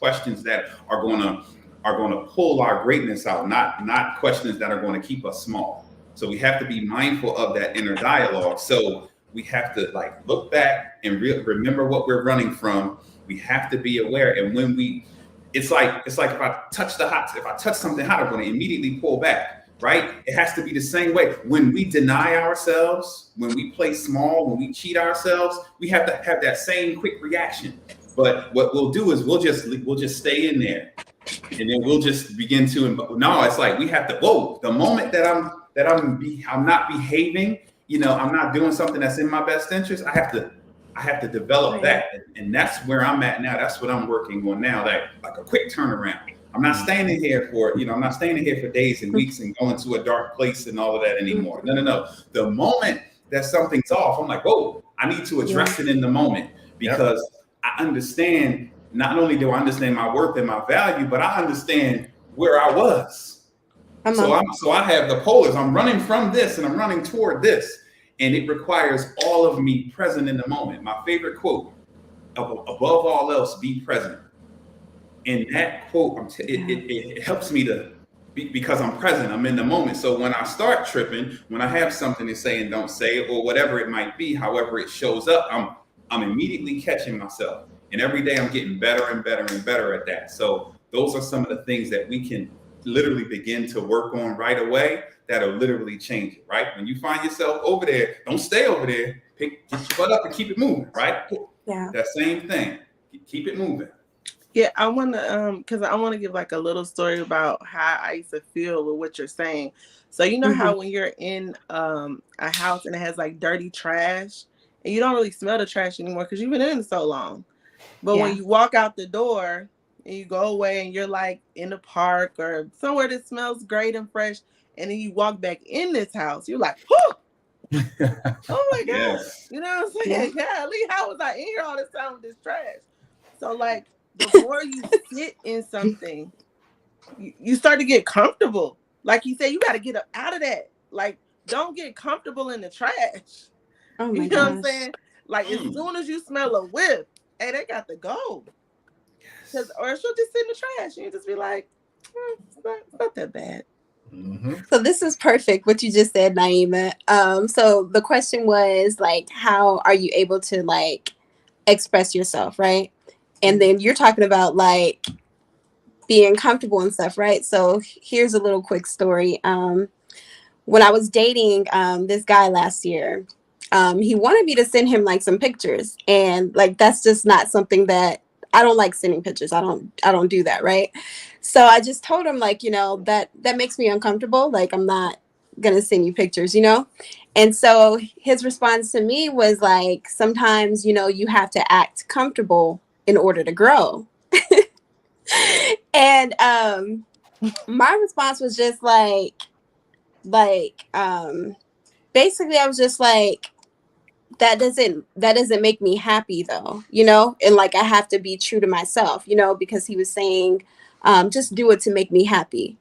that are going to pull our greatness out, not questions that are going to keep us small. So we have to be mindful of that inner dialogue. So we have to look back and remember what we're running from. We have to be aware. And when it's like if I touch something hot, I'm going to immediately pull back. Right? It has to be the same way. When we deny ourselves, when we play small, when we cheat ourselves, we have to have that same quick reaction. But what we'll do is we'll just stay in there, and then we'll just begin to. No, it's like we have to. Whoa! The moment that I'm not behaving, I'm not doing something that's in my best interest. I have to develop that, and that's where I'm at now. That's what I'm working on now. Like a quick turnaround. I'm not standing here I'm not standing here for days and weeks and going to a dark place and all of that anymore. No. The moment that something's off, I'm like, oh, I need to address it in the moment, because I understand, not only do I understand my worth and my value, but I understand where I was. So I have the polars. I'm running from this and I'm running toward this. And it requires all of me present in the moment. My favorite quote, above all else, be present. And that quote, it helps me because I'm present, I'm in the moment. So when I start tripping, when I have something to say and don't say it, or whatever it might be, however it shows up, I'm immediately catching myself. And every day I'm getting better and better and better at that. So those are some of the things that we can literally begin to work on right away that'll literally change it, right? When you find yourself over there, don't stay over there. Get your butt up and keep it moving, right? Yeah. That same thing. Keep it moving. Yeah, I want to, because I want to give a little story about how I used to feel with what you're saying. So how when you're in a house and it has dirty trash, and you don't really smell the trash anymore because you've been in it so long. But when you walk out the door and you go away and you're in a park or somewhere that smells great and fresh, and then you walk back in this house, you're like, whew! Oh my God. Yes. You know what I'm saying? Yeah, Lee, how was I in here all this time with this trash? So the more you sit in something, you start to get comfortable. Like you said, you got to get up out of that. Don't get comfortable in the trash. Oh my you know what I'm saying? As soon as you smell a whiff, hey, they got to go. Or she'll just sit in the trash and you just be like, it's not that bad. Mm-hmm. So this is perfect, what you just said, Naeemah. So the question was how are you able to express yourself, right? And then you're talking about being comfortable and stuff, right? So here's a little quick story. When I was dating this guy last year, he wanted me to send him some pictures, and that's just not something that I don't like sending pictures. I don't do that, right? So I just told him that makes me uncomfortable. I'm not gonna send you pictures, And so his response to me was sometimes you have to act comfortable in order to grow. And my response was just basically I was just that doesn't make me happy though, and I have to be true to myself, because he was saying just do it to make me happy.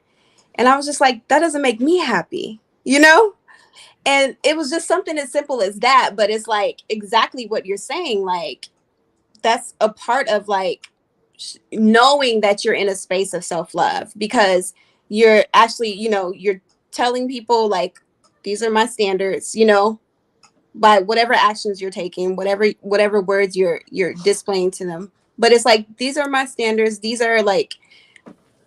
And I was just that doesn't make me happy, and it was just something as simple as that, but it's exactly what you're saying. That's a part of knowing that you're in a space of self-love, because you're actually, you're telling people these are my standards, by whatever actions you're taking, whatever words you're displaying to them. But it's these are my standards. These are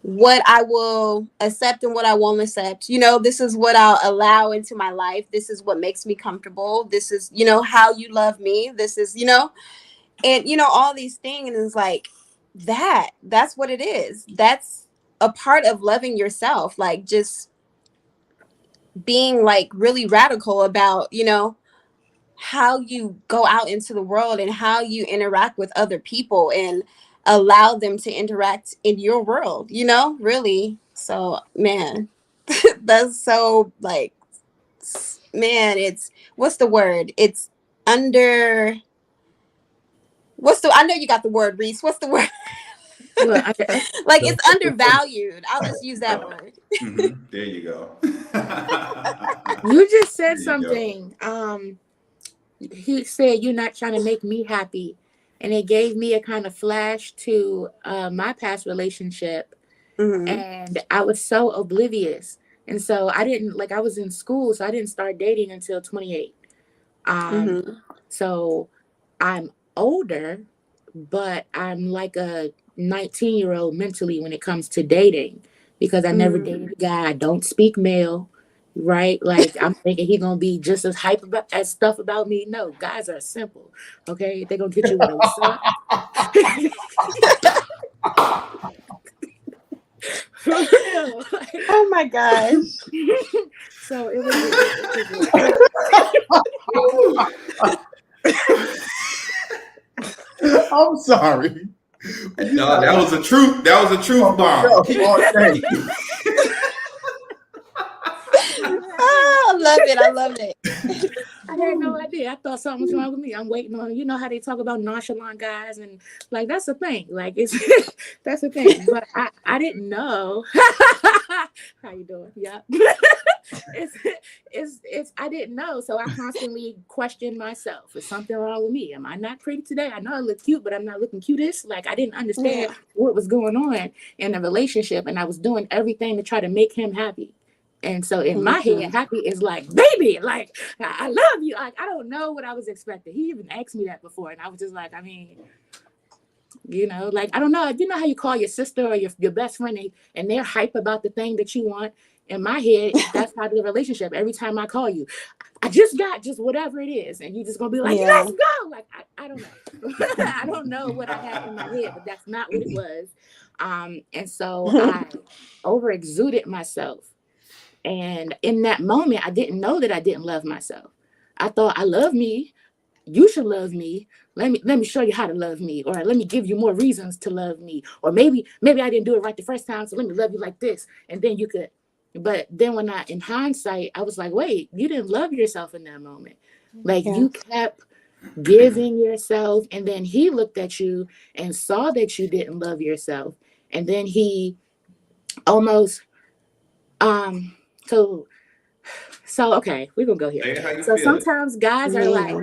what I will accept and what I won't accept. You know, this is what I'll allow into my life. This is what makes me comfortable. This is, you know, how you love me. This is, you know, and, you know, all these things is like that's what it is. That's a part of loving yourself. Like just being like really radical about, you know, how you go out into the world and how you interact with other people and allow them to interact in your world, you know, really. So, man, that's so like, man, it's what's the word? It's under, I know you got the word, Reece. What's the word? Well, Like it's undervalued. I'll just use that word. There you go. you just said There you go. something. He said, "You're not trying to make me happy," and it gave me a kind of flash to my past relationship, and I was so oblivious, and so I didn't like. I was in school, so I didn't start dating until 28. So I'm older, but I'm like a 19-year-old mentally when it comes to dating because I never dated a guy. I don't speak male, right? Like I'm thinking he gonna be just as hype about as stuff about me. No, guys are simple. Okay, they're gonna get you with a what's up. For real. Like, Oh my gosh. so it was I'm sorry. No, that was a truth. That was a truth bomb. Oh, I love it. I love it. I had no idea. I thought something was wrong with me. I'm waiting on, you know how they talk about nonchalant guys and like that's the thing. Like it's that's the thing. But I didn't know. How you doing? Yeah. it's I didn't know. So I constantly questioned myself. Is something wrong with me? Am I not pretty today? I know I look cute, but I'm not looking cutest. Like I didn't understand what was going on in the relationship, and I was doing everything to try to make him happy. And so in my head, happy is like, baby, like, I love you. Like, I don't know what I was expecting. He even asked me that before. And I was just like, I mean, you know, like, I don't know. You know how you call your sister or your best friend and they're hype about the thing that you want? In my head, that's how the relationship. Every time I call you, I just got just whatever it is. And you just going to be like, let's go. Like, I don't know. I don't know what I had in my head, but that's not what it was. And so I over exuded myself. And in that moment, I didn't know that I didn't love myself. I thought I love me. You should love me. Let me show you how to love me, or let me give you more reasons to love me, or maybe I didn't do it right the first time, so let me love you like this, and then you could. But then when in hindsight, I was like, wait, you didn't love yourself in that moment. Like you kept giving yourself, and then he looked at you and saw that you didn't love yourself, and then he almost So okay, we're gonna go here. So sometimes guys are like,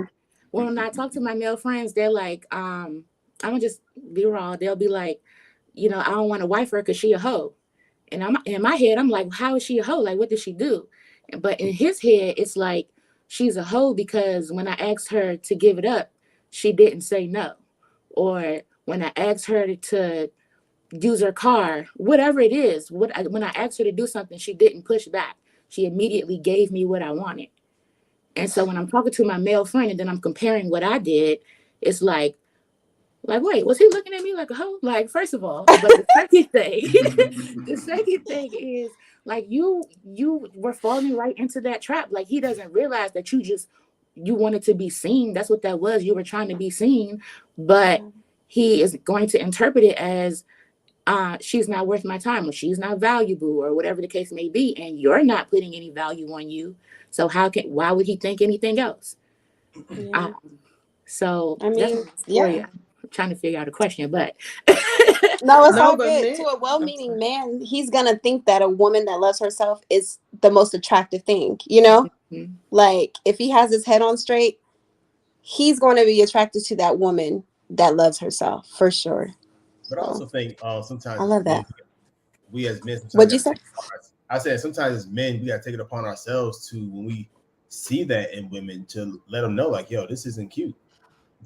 when I talk to my male friends, they're like, I'm gonna just be raw. They'll be like, you know, I don't want to wife her because she a hoe. And I'm in my head, I'm like, how is she a hoe? Like, what did she do? But in his head, it's like she's a hoe because when I asked her to give it up, she didn't say no. Or when I asked her to use her car, whatever it is, when I asked her to do something, she didn't push back. She immediately gave me what I wanted. And so when I'm talking to my male friend and then I'm comparing what I did, it's like, wait, was he looking at me like a hoe? Like, first of all, but the second thing is like you were falling right into that trap. Like he doesn't realize that you wanted to be seen. That's what that was. You were trying to be seen, but he is going to interpret it as she's not worth my time, or she's not valuable, or whatever the case may be, and you're not putting any value on you. So why would he think anything else? So I mean, that's my story. I'm trying to figure out a question, but no, it's all good. To a well-meaning man, he's gonna think that a woman that loves herself is the most attractive thing, you know? Like if he has his head on straight, he's going to be attracted to that woman that loves herself for sure. But I also think sometimes I love that. We as men, what'd you say? I said sometimes as men, we gotta take it upon ourselves to, when we see that in women, to let them know, like, yo, this isn't cute.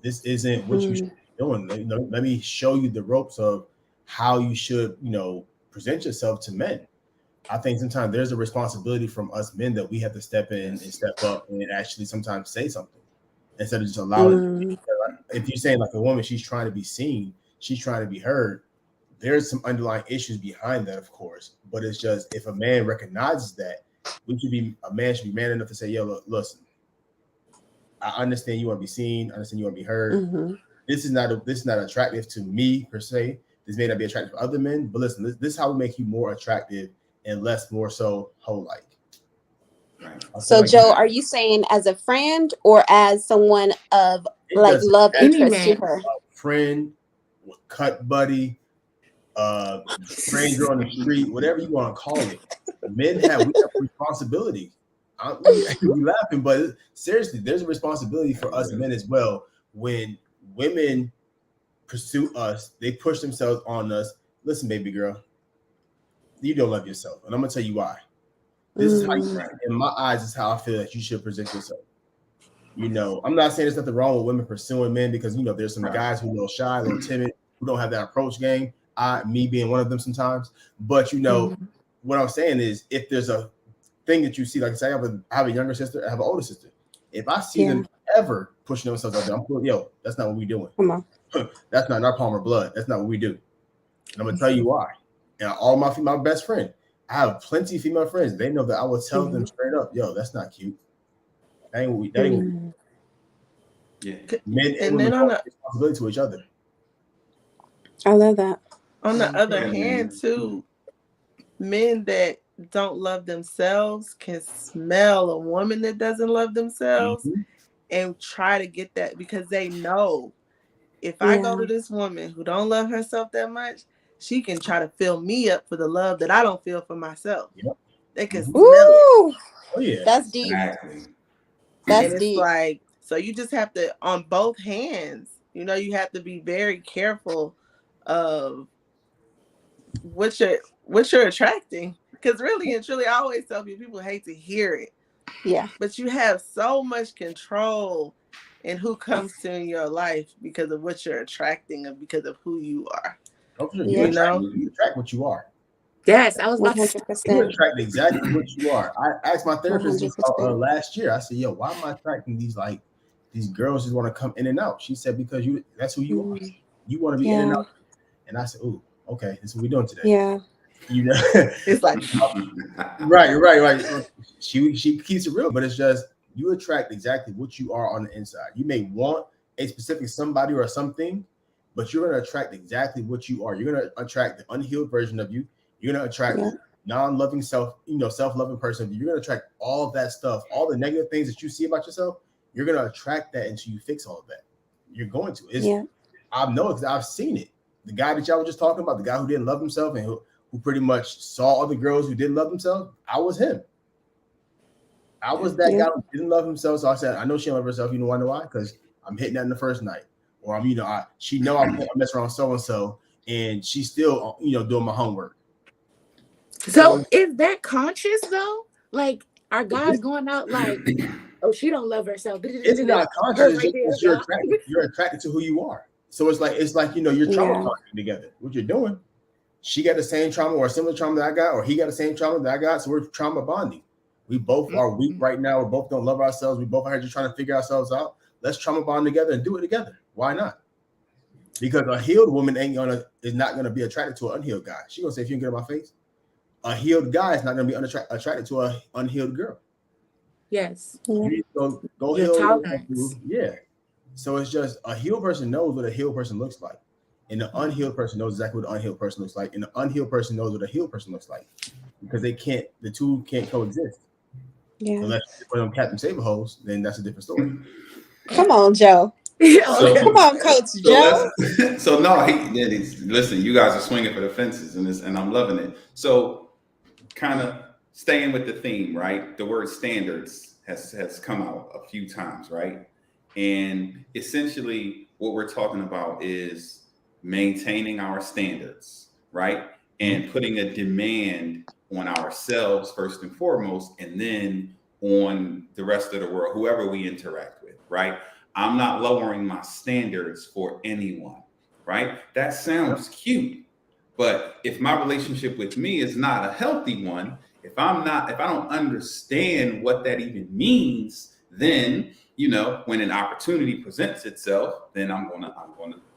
This isn't what you should be doing. You know, let me show you the ropes of how you should, you know, present yourself to men. I think sometimes there's a responsibility from us men that we have to step in and step up and actually sometimes say something instead of just allowing. If you're saying like a woman, she's trying to be seen, she's trying to be heard. There's some underlying issues behind that, of course. But it's just if a man recognizes that, a man should be man enough to say, "Yo, look, listen, I understand you want to be seen, I understand you want to be heard. This is not attractive to me per se. This may not be attractive to other men, but listen, this is how we make you more attractive and less more so hoe-like." Right. So, Joe, are you saying as a friend or as someone of like love interest to her? Friend, cut buddy, stranger on the street, whatever you want to call it. We have responsibility. You're laughing, but seriously, there's a responsibility for us men as well. When women pursue us, they push themselves on us. Listen, baby girl, you don't love yourself, and I'm gonna tell you why. This is how in my eyes, is how I feel that you should present yourself. You know, I'm not saying there's nothing wrong with women pursuing men because you know there's some guys who are a little shy, a little timid, who don't have that approach game. Me being one of them sometimes. But you know, what I'm saying is, if there's a thing that you see, like I say, I have a younger sister, I have an older sister. If I see them ever pushing themselves out there, I'm like, yo, that's not what we doing. Come on. That's not in our palm or blood. That's not what we do. And I'm gonna tell you why. And all my best friend, I have plenty of female friends. They know that I will tell them straight up, yo, that's not cute. That ain't what we do. Yeah. Men and women have responsibility to each other. I love that. On the other hand, too, men that don't love themselves can smell a woman that doesn't love themselves and try to get that because they know if I go to this woman who don't love herself that much, she can try to fill me up for the love that I don't feel for myself. Yep. They can smell it. Oh yeah, that's deep. Exactly. That's and deep. It's like, so you just have to, on both hands, you know, you have to be very careful of what you're attracting. Because really and truly, I always tell people hate to hear it. Yeah. But you have so much control in who comes to in your life because of what you're attracting and because of who you are. You attract what you are. Yes, I was about 100%. You attract exactly what you are. I asked my therapist last year. I said, "Yo, why am I attracting these girls who want to come in and out?" She said, "Because that's who you are. You want to be in and out." And I said, "Ooh, okay, this is what we're doing today." Yeah. You know, it's like right. She keeps it real, but it's just you attract exactly what you are on the inside. You may want a specific somebody or something, but you're going to attract exactly what you are. You're going to attract the unhealed version of you. You're going to attract non-loving self-loving person. You're going to attract all of that stuff, all the negative things that you see about yourself. You're going to attract that until you fix all of that. You're going to. I know because I've seen it. The guy that y'all were just talking about, the guy who didn't love himself and who pretty much saw other girls who didn't love themselves. I was him. I was that guy who didn't love himself. So I said, I know she don't love herself. You know why? Because I'm hitting that in the first night. Or I'm, she know I'm messing around so-and-so and she's still, doing my homework. So is that conscious though? Like, are guys going out like, oh, she don't love herself? It's not conscious. You're attracted to who you are. So it's like you're trauma bonding together. What you're doing, she got the same trauma or a similar trauma that I got, or he got the same trauma that I got. So we're trauma bonding. We both are weak right now. We both don't love ourselves. We both are just trying to figure ourselves out. Let's trauma bond together and do it together. Why not? Because a healed woman is not gonna be attracted to an unhealed guy. She gonna say, if you can get in my face. A healed guy is not gonna be attracted to an unhealed girl. Yes. You go heal. Yeah. So it's just a healed person knows what a healed person looks like. And the unhealed person knows exactly what an unhealed person looks like. And the unhealed person knows what a healed person looks like. Because the two can't coexist. Yeah. Unless you put on Captain Saberhose, then that's a different story. Come on, Joe. Come on, Coach Joe. Listen, you guys are swinging for the fences and I'm loving it. So kind of staying with the theme, right? The word standards has come out a few times, right? And essentially what we're talking about is maintaining our standards, right? And putting a demand on ourselves first and foremost, and then on the rest of the world, whoever we interact with, right? I'm not lowering my standards for anyone, right? That sounds cute, But if my relationship with me is not a healthy one, if I don't understand what that even means, then, when an opportunity presents itself, then I'm gonna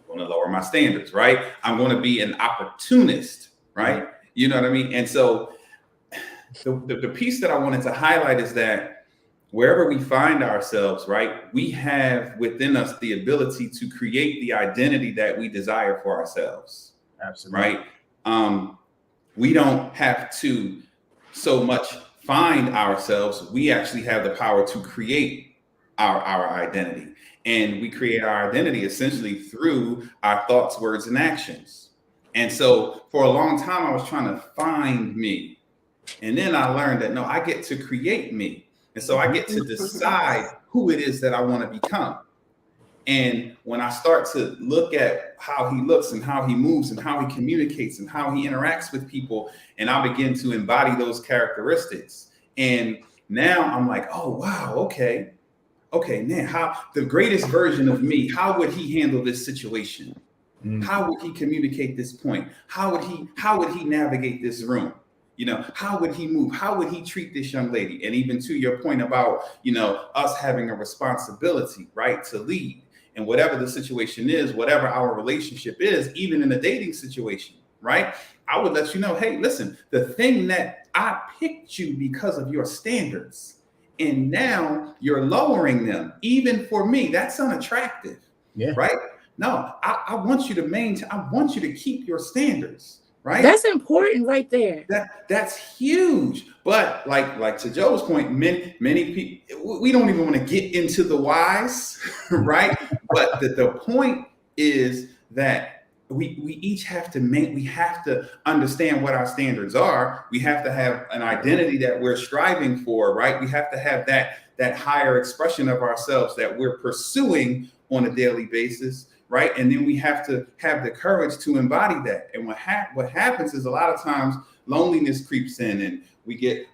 lower my standards, right? I'm gonna be an opportunist, right? You know what I mean? And so the piece that I wanted to highlight is that wherever we find ourselves, right, we have within us the ability to create the identity that we desire for ourselves. Absolutely. Right? We don't have to so much find ourselves. We actually have the power to create our identity. And we create our identity essentially through our thoughts, words, and actions. And so for a long time, I was trying to find me. And then I learned that, no, I get to create me. And so I get to decide who it is that I want to become. And when I start to look at how he looks and how he moves and how he communicates and how he interacts with people, and I begin to embody those characteristics. And now I'm like, oh, wow, okay, man, how the greatest version of me, how would he handle this situation? How would he communicate this point? How would he navigate this room? How would he move? How would he treat this young lady? And even to your point about, us having a responsibility, right, to lead. And whatever the situation is, whatever our relationship is, even in a dating situation, right? I would let you know, hey, listen, the thing that I picked you because of your standards, and now you're lowering them. Even for me, that's unattractive, right? No, I want you to maintain, I want you to keep your standards. Right? That's important right there. That's huge. But like to Joe's point, many people, we don't even want to get into the whys, right? But the point is that we each have to understand what our standards are. We have to have an identity that we're striving for, right? We have to have that higher expression of ourselves that we're pursuing on a daily basis. Right. And then we have to have the courage to embody that. And what happens is a lot of times loneliness creeps in and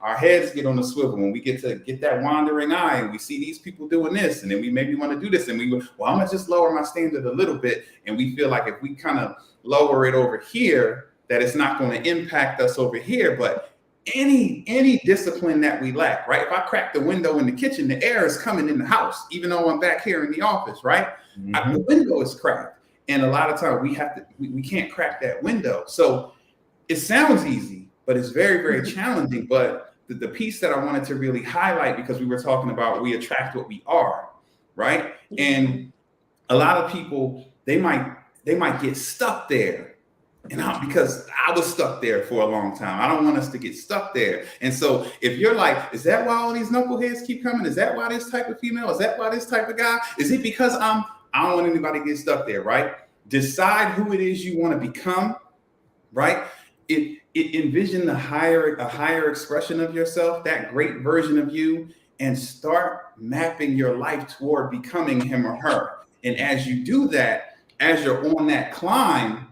our heads get on the swivel and we get to get that wandering eye and we see these people doing this. And then we maybe want to do this. And I'm going to just lower my standard a little bit. And we feel like if we kind of lower it over here, that it's not going to impact us over here. But any discipline that we lack, right? If I crack the window in the kitchen, the air is coming in the house, even though I'm back here in the office, right? The window is cracked. And a lot of times we can't crack that window. So it sounds easy, but it's very, very challenging. But the piece that I wanted to really highlight, because we were talking about we attract what we are, right? And a lot of people, they might get stuck there. And because I was stuck there for a long time. I don't want us to get stuck there. And so if you're like, is that why all these knuckleheads keep coming? Is that why this type of female? Is that why this type of guy? Is it because I don't want anybody to get stuck there, right? Decide who it is you want to become, right? It envision a higher expression of yourself, that great version of you, and start mapping your life toward becoming him or her. And as you do that, as you're on that climb,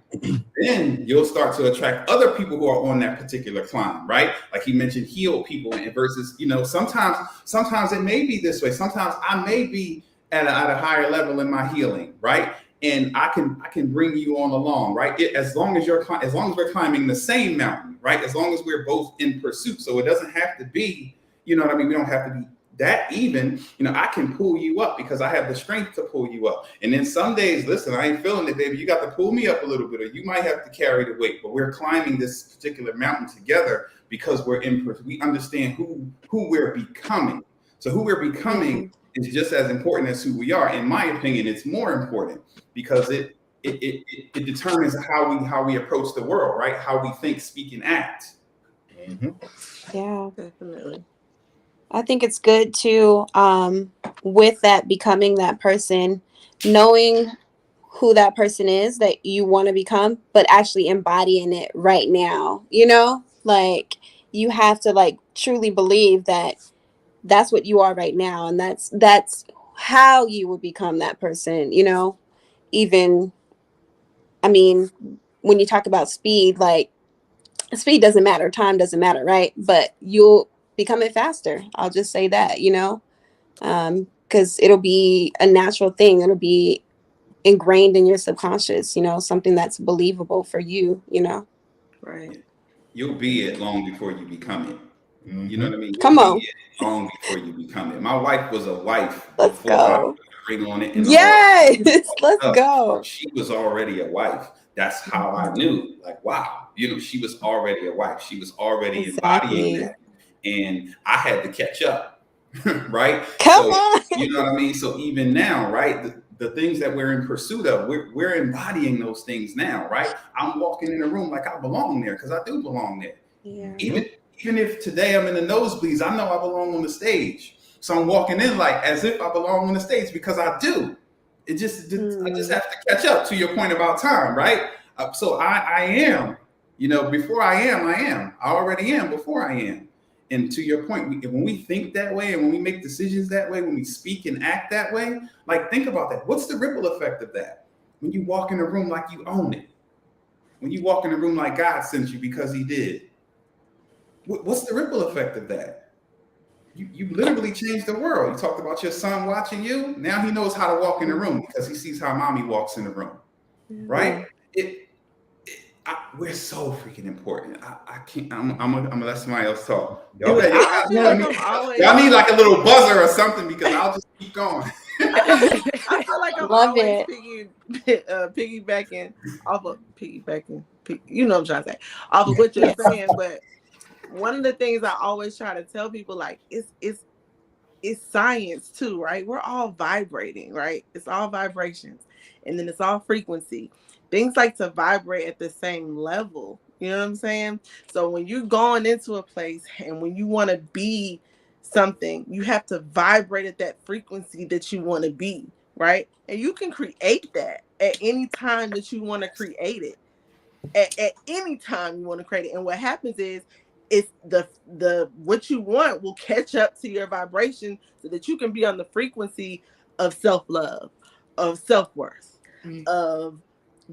then you'll start to attract other people who are on that particular climb, right? Like he mentioned, healed people versus, sometimes it may be this way. Sometimes I may be at a higher level in my healing, right? And I can bring you on along, right? As long as we're climbing the same mountain, right? As long as we're both in pursuit. So it doesn't have to be, we don't have to be that even, I can pull you up because I have the strength to pull you up. And then some days, listen, I ain't feeling it, baby. You got to pull me up a little bit, or you might have to carry the weight. But we're climbing this particular mountain together because we understand who we're becoming. So who we're becoming is just as important as who we are. In my opinion, it's more important because it determines how we approach the world, right? How we think, speak, and act. Yeah, Definitely. I think it's good to, with that becoming that person, knowing who that person is that you want to become, but actually embodying it right now, like you have to like truly believe that that's what you are right now. And that's how you will become that person, even, I mean, when you talk about speed, like speed doesn't matter. Time doesn't matter. Right. But you'll become it faster. I'll just say that, because it'll be a natural thing. It'll be ingrained in your subconscious, something that's believable for you, Right. You'll be it long before you become it. You know what I mean? Come You'll on. be it long before you become it. My wife was a wife Let's before I go. put the ring on it and all Yes. Let's stuff. go. She was already a wife. That's how I knew, like, wow, she was already a wife. She was already embodying Exactly. that. And I had to catch up, right? Come So, on. you know what I mean? So even now, right, the things that we're in pursuit of, we're embodying those things now, right? I'm walking in a room like I belong there because I do belong there. Yeah. Even if today I'm in the nosebleeds, I know I belong on the stage. So I'm walking in like as if I belong on the stage because I do. I just have to catch up to your point about time, right? So I am, before I am. I already am before I am. And to your point, when we think that way and when we make decisions that way, when we speak and act that way, like think about that. What's the ripple effect of that? When you walk in a room like you own it. When you walk in a room like God sent you because he did. What's the ripple effect of that? You literally changed the world. You talked about your son watching you. Now he knows how to walk in the room because he sees how mommy walks in the room, right? We're so freaking important. I can't. I'm gonna let somebody else talk. Y'all need like a little buzzer or something because I'll just keep going. I feel like I'm Love always it. piggybacking off of you know what I'm trying to say, off of what you're saying. But one of the things I always try to tell people, like, it's science too, right? We're all vibrating, right? It's all vibrations, and then it's all frequency. Things like to vibrate at the same level. You know what I'm saying? So when you're going into a place and when you want to be something, you have to vibrate at that frequency that you want to be, right? And you can create that at any time that you want to create it. At any time you want to create it. And what happens is it's the what you want will catch up to your vibration so that you can be on the frequency of self-love, of self-worth, of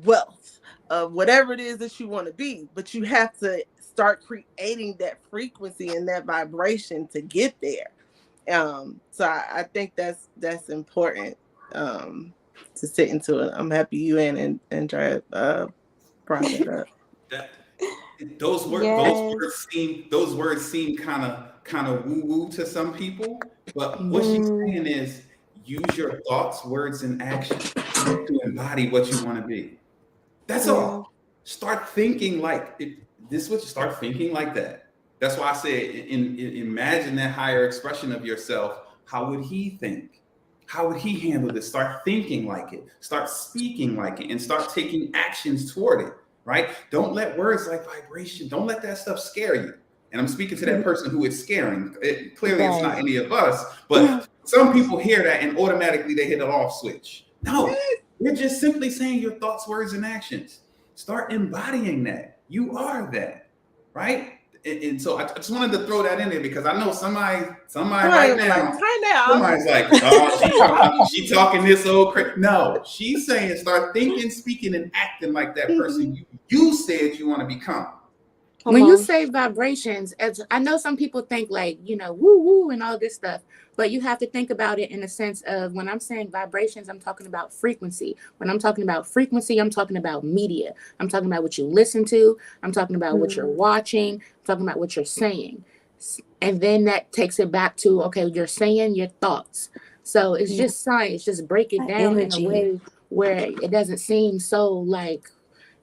wealth, of whatever it is that you want to be. But you have to start creating that frequency and that vibration to get there. So I think that's important to sit into it. I'm happy you and try brought that up. Those words seem kind of woo woo to some people, but what she's saying is use your thoughts, words, and actions to embody what you want to be. That's all. Start thinking like start thinking like that. That's why I say imagine that higher expression of yourself. How would he think? How would he handle this? Start thinking like it, start speaking like it, and start taking actions toward it, right? Don't let words like vibration, don't let that stuff scare you. And I'm speaking to that person who is scaring. Clearly, it's not any of us, but some people hear that and automatically they hit an off switch. No, we're just simply saying your thoughts, words, and actions. Start embodying that. You are that, right? And so I just wanted to throw that in there because I know somebody right now, somebody's like, oh, she talking this old crap. No, she's saying start thinking, speaking, and acting like that person you said you want to become. When you say vibrations, as I know some people think like, woo woo and all this stuff, but you have to think about it in the sense of when I'm saying vibrations, I'm talking about frequency. When I'm talking about frequency, I'm talking about media. I'm talking about what you listen to. I'm talking about what you're watching. I'm talking about what you're saying. And then that takes it back to, okay, you're saying your thoughts. So it's just science. Just break it down in a way where it doesn't seem so like,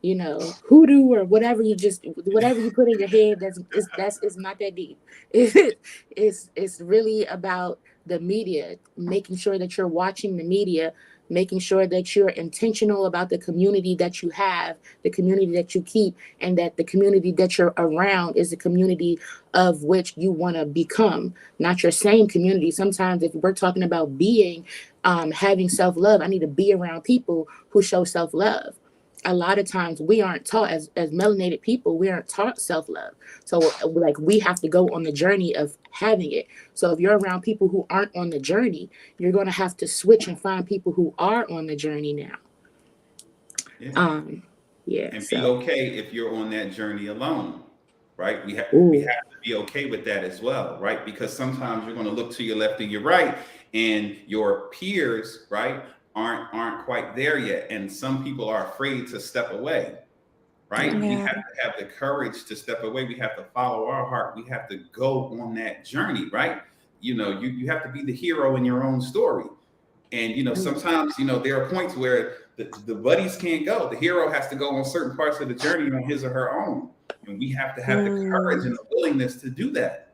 hoodoo or whatever you put in your head. That's not that deep. It's really about the media, making sure that you're watching the media, making sure that you're intentional about the community that you have, the community that you keep, and that the community that you're around is the community of which you want to become, not your same community. Sometimes if we're talking about being, having self-love, I need to be around people who show self-love. A lot of times we aren't taught as melanated people, we aren't taught self-love. So like we have to go on the journey of having it. So if you're around people who aren't on the journey, you're going to have to switch and find people who are on the journey now. And be okay if you're on that journey alone, right? We have to be okay with that as well, right? Because sometimes you're going to look to your left and your right and your peers, right, aren't quite there yet, and some people are afraid to step away, right? Yeah. We have to have the courage to step away. We have to follow our heart. We have to go on that journey, right? You have to be the hero in your own story. And, sometimes, there are points where the buddies can't go. The hero has to go on certain parts of the journey on his or her own. And we have to have the courage and the willingness to do that.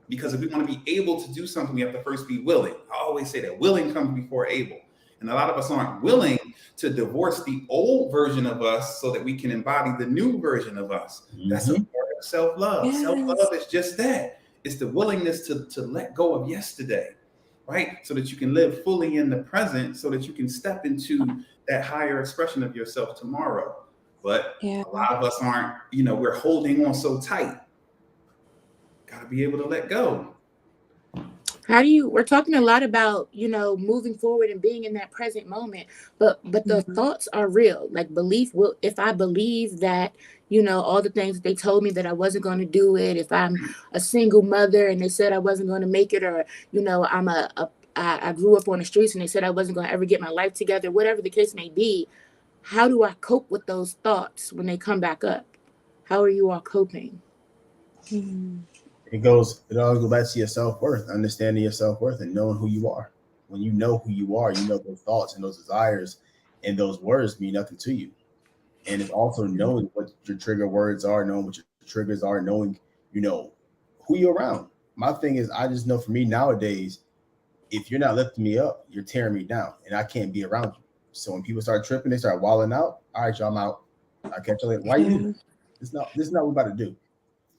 Because if we want to be able to do something, we have to first be willing. I always say that willing comes before able. And a lot of us aren't willing to divorce the old version of us so that we can embody the new version of us. That's a part of self-love. Yes. Self-love is just that. It's the willingness to let go of yesterday, right? So that you can live fully in the present, so that you can step into that higher expression of yourself tomorrow. But a lot of us aren't, we're holding on so tight. Got to be able to let go. We're talking a lot about, moving forward and being in that present moment, but the thoughts are real. Like if I believe that, all the things that they told me that I wasn't going to do it, if I'm a single mother and they said I wasn't going to make it, or, I grew up on the streets and they said I wasn't going to ever get my life together, whatever the case may be, how do I cope with those thoughts when they come back up? How are you all coping? It always goes back to your self-worth, understanding your self-worth and knowing who you are. When you know who you are, those thoughts and those desires and those words mean nothing to you. And it's also knowing what your trigger words are, knowing what your triggers are, knowing, who you're around. My thing is, I just know for me nowadays, if you're not lifting me up, you're tearing me down and I can't be around you. So when people start tripping, they start wilding out. All right, y'all, I'm out. I'll catch you later. Why you do this? This is not what we're about to do.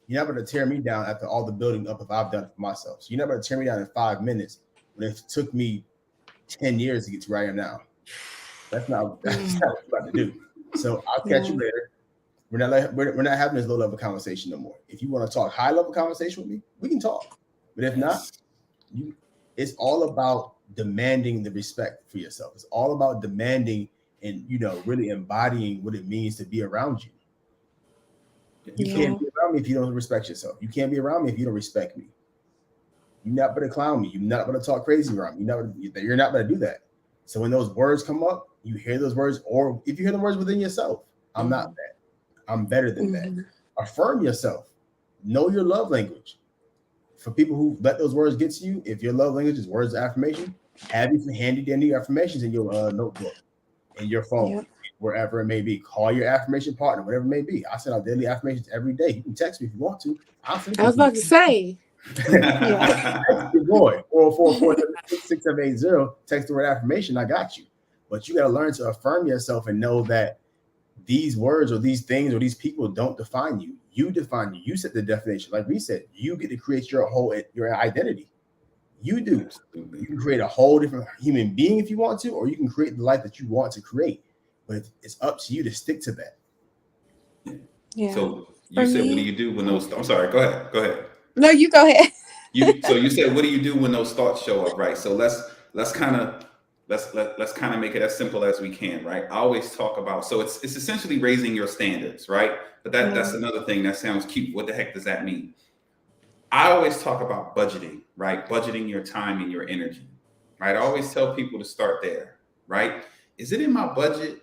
You're not going to tear me down after all the building up if I've done it for myself. So you're not going to tear me down in 5 minutes when it took me 10 years to get to where I am now. That's not what we're about to do. So I'll catch you later. We're not having this low level conversation no more. If you want to talk high level conversation with me, we can talk. But if not, it's all about demanding the respect for yourself. It's all about demanding and really embodying what it means to be around you. You can't be around me if you don't respect yourself. You can't be around me if you don't respect me. You're not going to clown me. You're not going to talk crazy around me. You're not going to do that. So when those words come up, you hear those words, or if you hear the words within yourself, I'm not that. I'm better than that. Affirm yourself. Know your love language. For people who let those words get to you, if your love language is words of affirmation, have you handy dandy affirmations in your notebook, in your phone, wherever it may be. Call your affirmation partner, whatever it may be. I send out daily affirmations every day. You can text me if you want to. I was about to say. Text your boy, 404-476-6780. Text the word affirmation. I got you. But you got to learn to affirm yourself and know that these words or these things or these people don't define you. You define you. You set the definition. Like Reece said, you get to create your identity. You do. You can create a whole different human being if you want to, or you can create the life that you want to create. But it's up to you to stick to that. Yeah. So you said, what do you do when those? I'm sorry. Go ahead. No, you go ahead. So you said, what do you do when those thoughts show up, right? So let's kind of make it as simple as we can, right? I always talk about, so it's essentially raising your standards, right? But that's another thing that sounds cute. What the heck does that mean? I always talk about budgeting, right? Budgeting your time and your energy, right? I always tell people to start there, right? Is it in my budget?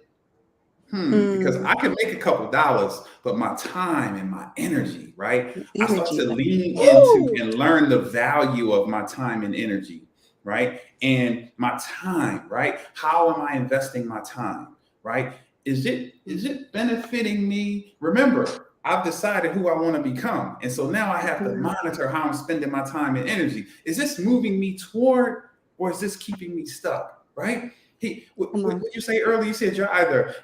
Because I can make a couple dollars, but my time and my energy, right? I start to lean into and learn the value of my time and energy, right? And my time, right? How am I investing my time, right? Is it benefiting me? Remember, I've decided who I want to become. And so now I have to monitor how I'm spending my time and energy. Is this moving me toward, or is this keeping me stuck, right? What you say earlier, you said you're either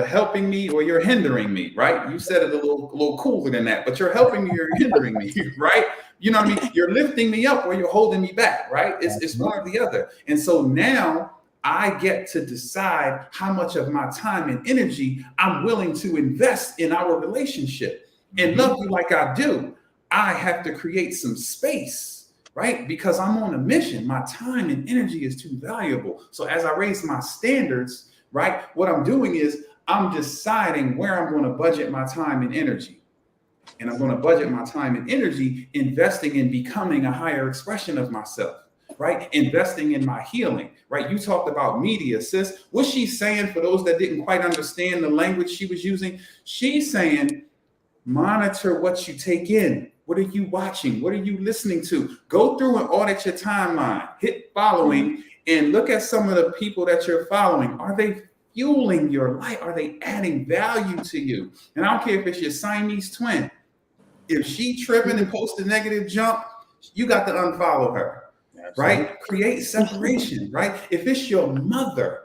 helping me or you're hindering me, right? You said it a little cooler than that, but you're helping me or you're hindering me, right? You know what I mean? You're lifting me up or you're holding me back, right? It's one or the other. And so now I get to decide how much of my time and energy I'm willing to invest in our relationship. And love you like I do, I have to create some space, right? Because I'm on a mission. My time and energy is too valuable. So as I raise my standards, right, what I'm doing is I'm deciding where I'm going to budget my time and energy. And I'm going to budget my time and energy investing in becoming a higher expression of myself, right? Investing in my healing, right? You talked about media, sis. What she's saying, for those that didn't quite understand the language she was using, she's saying, monitor what you take in. What are you watching? What are you listening to? Go through and audit your timeline. Hit following and look at some of the people that you're following. Are they fueling your life? Are they adding value to you? And I don't care if it's your Siamese twin. If she tripping and posting negative junk, you got to unfollow her. Right? Create separation, right? If it's your mother,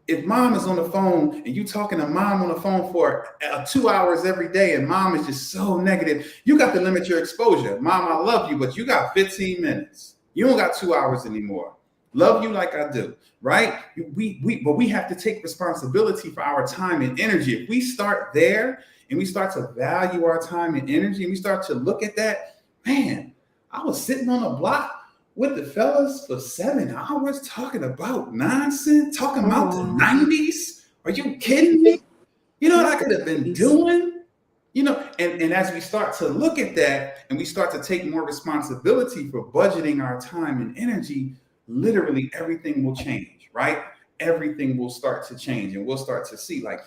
if mom is on the phone and you talking to mom on the phone for 2 hours every day and mom is just so negative, you got to limit your exposure. Mom, I love you, but you got 15 minutes. You don't got 2 hours anymore. Love you like I do, right? But we have to take responsibility for our time and energy. If we start there and we start to value our time and energy and we start to look at that, man, I was sitting on a block with the fellas for 7 hours talking about nonsense, talking about the 90s. Are you kidding me? You know what I could have been doing? You know, and as we start to look at that and we start to take more responsibility for budgeting our time and energy, literally everything will change, right? Everything will start to change and we'll start to see like,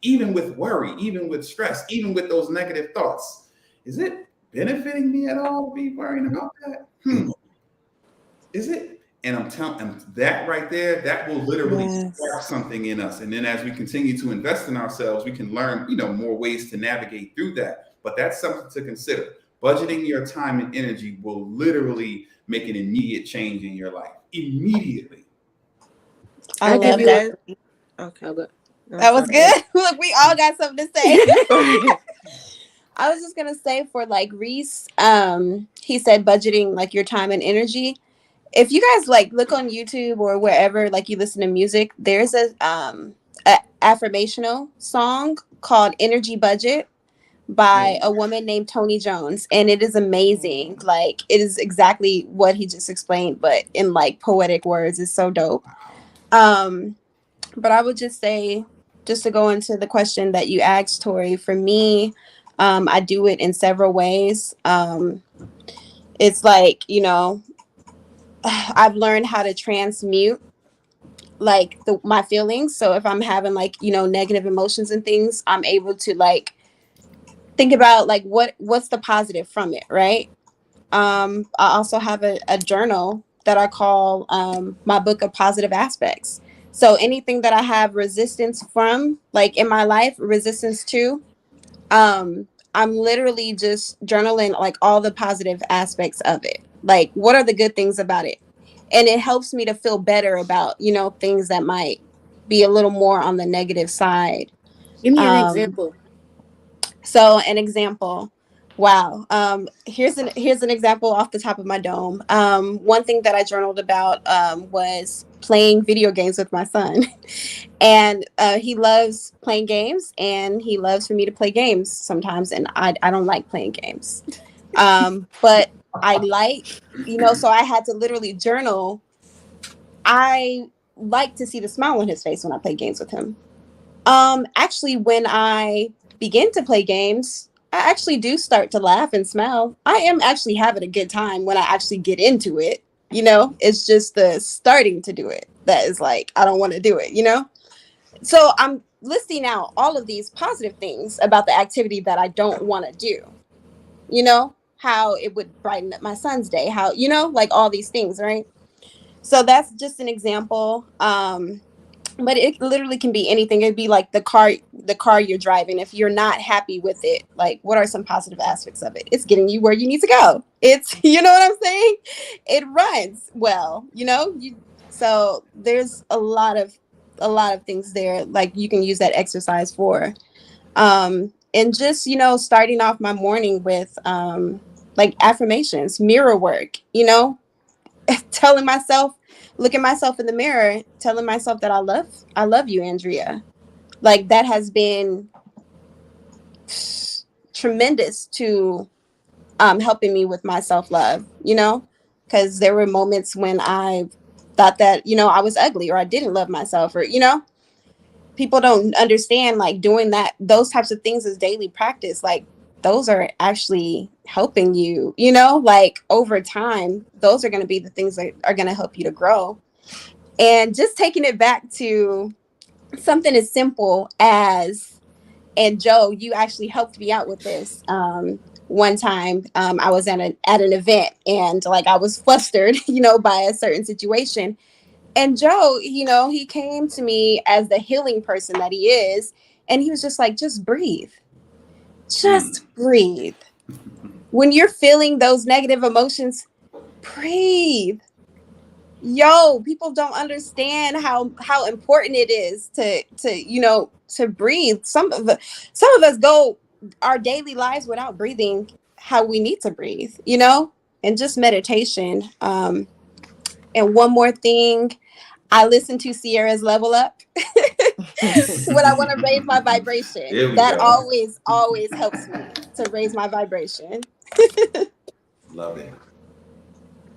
even with worry, even with stress, even with those negative thoughts, is it benefiting me at all to be worrying about that? Is it? And I'm telling that right there, that will literally spark something in us. And then as we continue to invest in ourselves, we can learn, more ways to navigate through that. But that's something to consider. Budgeting your time and energy will literally make an immediate change in your life. Immediately. I love that. Okay. That was good. Look, we all got something to say. I was just gonna say for like Reece, he said budgeting like your time and energy. If you guys like look on YouTube or wherever like you listen to music, there's a affirmational song called Energy Budget by a woman named Tony Jones, and it is amazing. Like it is exactly what he just explained, but in like poetic words. It's so dope. But I would just say, just to go into the question that you asked, Tori, for me, I do it in several ways. It's like, I've learned how to transmute like my feelings. So if I'm having like, negative emotions and things, I'm able to like think about like what's the positive from it, right? I also have a journal that I call my book of positive aspects. So anything that I have resistance from, like in my life, resistance to, I'm literally just journaling like all the positive aspects of it. Like, what are the good things about it? And it helps me to feel better about, things that might be a little more on the negative side. Give me an example. So an example. Wow. Here's an example off the top of my dome. One thing that I journaled about was playing video games with my son. And he loves playing games and he loves for me to play games sometimes. And I don't like playing games. But I like, so I had to literally journal. I like to see the smile on his face when I play games with him. Actually, when I begin to play games, I actually do start to laugh and smile. I am actually having a good time when I actually get into it. It's just the starting to do it that is like, I don't want to do it, So I'm listing out all of these positive things about the activity that I don't want to do, how it would brighten up my son's day, how, like all these things, right? So that's just an example. But it literally can be anything. It'd be like the car you're driving. If you're not happy with it, like what are some positive aspects of it? It's getting you where you need to go. It's, you know what I'm saying? It runs well, so there's a lot of things there. Like you can use that exercise for, and just, starting off my morning with, like affirmations, mirror work, telling myself, looking myself in the mirror, telling myself that I love you, Andrea. Like that has been tremendous to helping me with my self-love, because there were moments when I thought that, I was ugly or I didn't love myself, or, people don't understand like doing those types of things as daily practice. Like those are actually helping you, like over time, those are going to be the things that are going to help you to grow. And just taking it back to something as simple as, and Joe, you actually helped me out with this. One time I was at an event, and like I was flustered, by a certain situation. And Joe, he came to me as the healing person that he is. And he was just like, just breathe. Just breathe. When you're feeling those negative emotions, breathe. Yo, people don't understand how important it is to breathe. Some of us go our daily lives without breathing how we need to breathe, and just meditation. And one more thing, I listen to Sierra's Level Up when I want to raise my vibration. That always helps me to raise my vibration. Love it.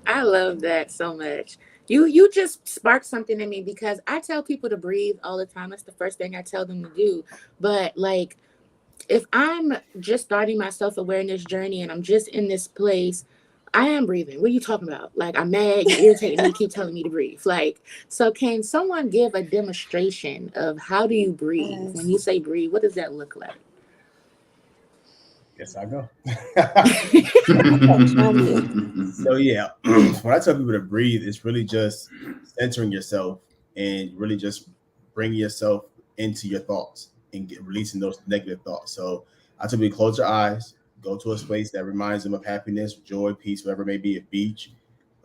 I love that so much. You just sparked something in me, because I tell people to breathe all the time. That's the first thing I tell them to do. But like, if I'm just starting my self-awareness journey and I'm just in this place, I am breathing. What are you talking about? Like, I'm mad, you're irritating me, keep telling me to breathe. Like, so can someone give a demonstration of how do you breathe? Yes. When you say breathe, what does that look like? Yes, I go. Show me. So yeah, when I tell people to breathe, it's really just centering yourself and really just bringing yourself into your thoughts and releasing those negative thoughts. So I tell people, close your eyes, go to a space that reminds them of happiness, joy, peace, whatever it may be, a beach,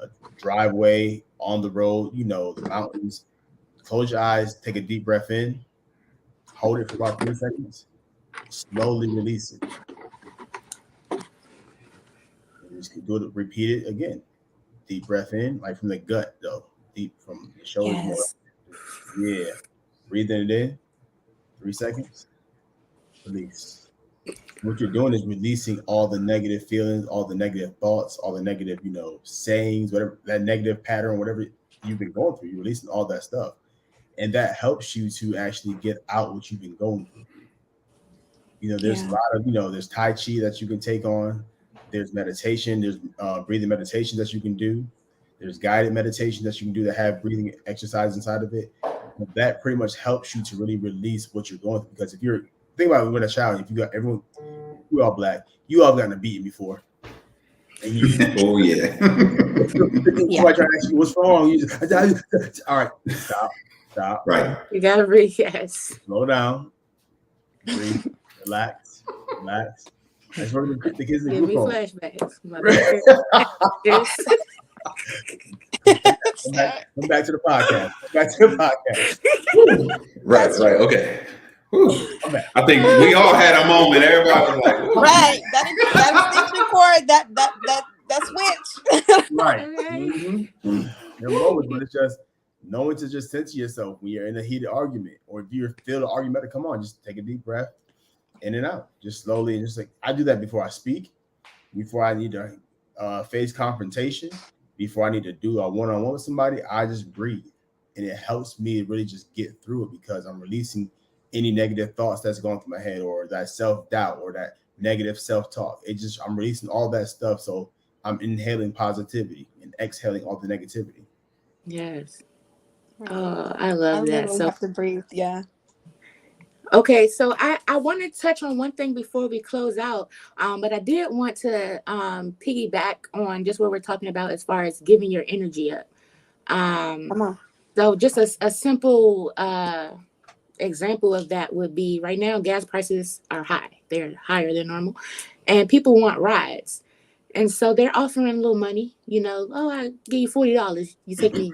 a driveway, on the road, the mountains. Close your eyes, take a deep breath in, hold it for about 3 seconds, slowly release it. Just do it, repeat it again. Deep breath in, like from the gut, though. Deep from the shoulders. Yes. Yeah. Breathing it in. 3 seconds. Release. What you're doing is releasing all the negative feelings, all the negative thoughts, all the negative, sayings, whatever, that negative pattern, whatever you've been going through. You're releasing all that stuff. And that helps you to actually get out what you've been going through. There's a lot of, there's Tai Chi that you can take on. There's meditation. There's breathing meditation that you can do. There's guided meditation that you can do that have breathing exercise inside of it. But that pretty much helps you to really release what you're going through. Because if you're, think about it, when a child, if you got everyone, we're all black, you all gotten a beating before. And Oh yeah. Somebody trying to ask you what's wrong. You just, all right, stop. Right. You gotta breathe. Yes. Slow down. Breathe. Relax. That's what the kids in Give me group home. flashbacks. Come back to the podcast. Right. Okay. I think we all had a moment. Everybody was like, right. That extension cord, that switch. Right. Mm-hmm. There are moments, but it's just knowing to just center yourself when you're in a heated argument, or if you feel the argument to come on, just take a deep breath, in and out, just slowly, and just like I do that before I speak, before I need to face confrontation, before I need to do a one-on-one with somebody. I just breathe, and it helps me really just get through it, because I'm releasing any negative thoughts that's going through my head, or that self-doubt, or that negative self-talk. I'm releasing all that stuff, so I'm inhaling positivity and exhaling all the negativity. Yes. Oh, I love that. So have to breathe. Yeah. Okay, so I want to touch on one thing before we close out, but I did want to piggyback on just what we're talking about as far as giving your energy up. Come on. So just a simple example of that would be right now, gas prices are high. They're higher than normal, and people want rides. And so they're offering a little money, I give you $40. You take me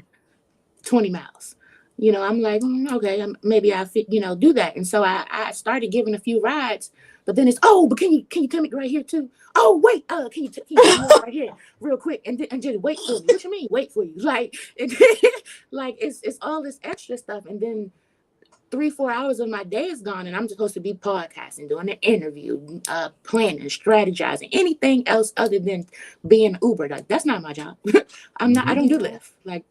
20 miles. I'm like, okay, maybe I'll do that. And so I started giving a few rides, but then it's, but can you tell me right here too? Oh, wait, can you tell me right here real quick and just wait for me? What you mean wait for you? Like, it's all this extra stuff. And then 3-4 hours of my day is gone, and I'm supposed to be podcasting, doing an interview, planning, strategizing, anything else other than being Uber. Like, that's not my job. I don't do Lyft. Like,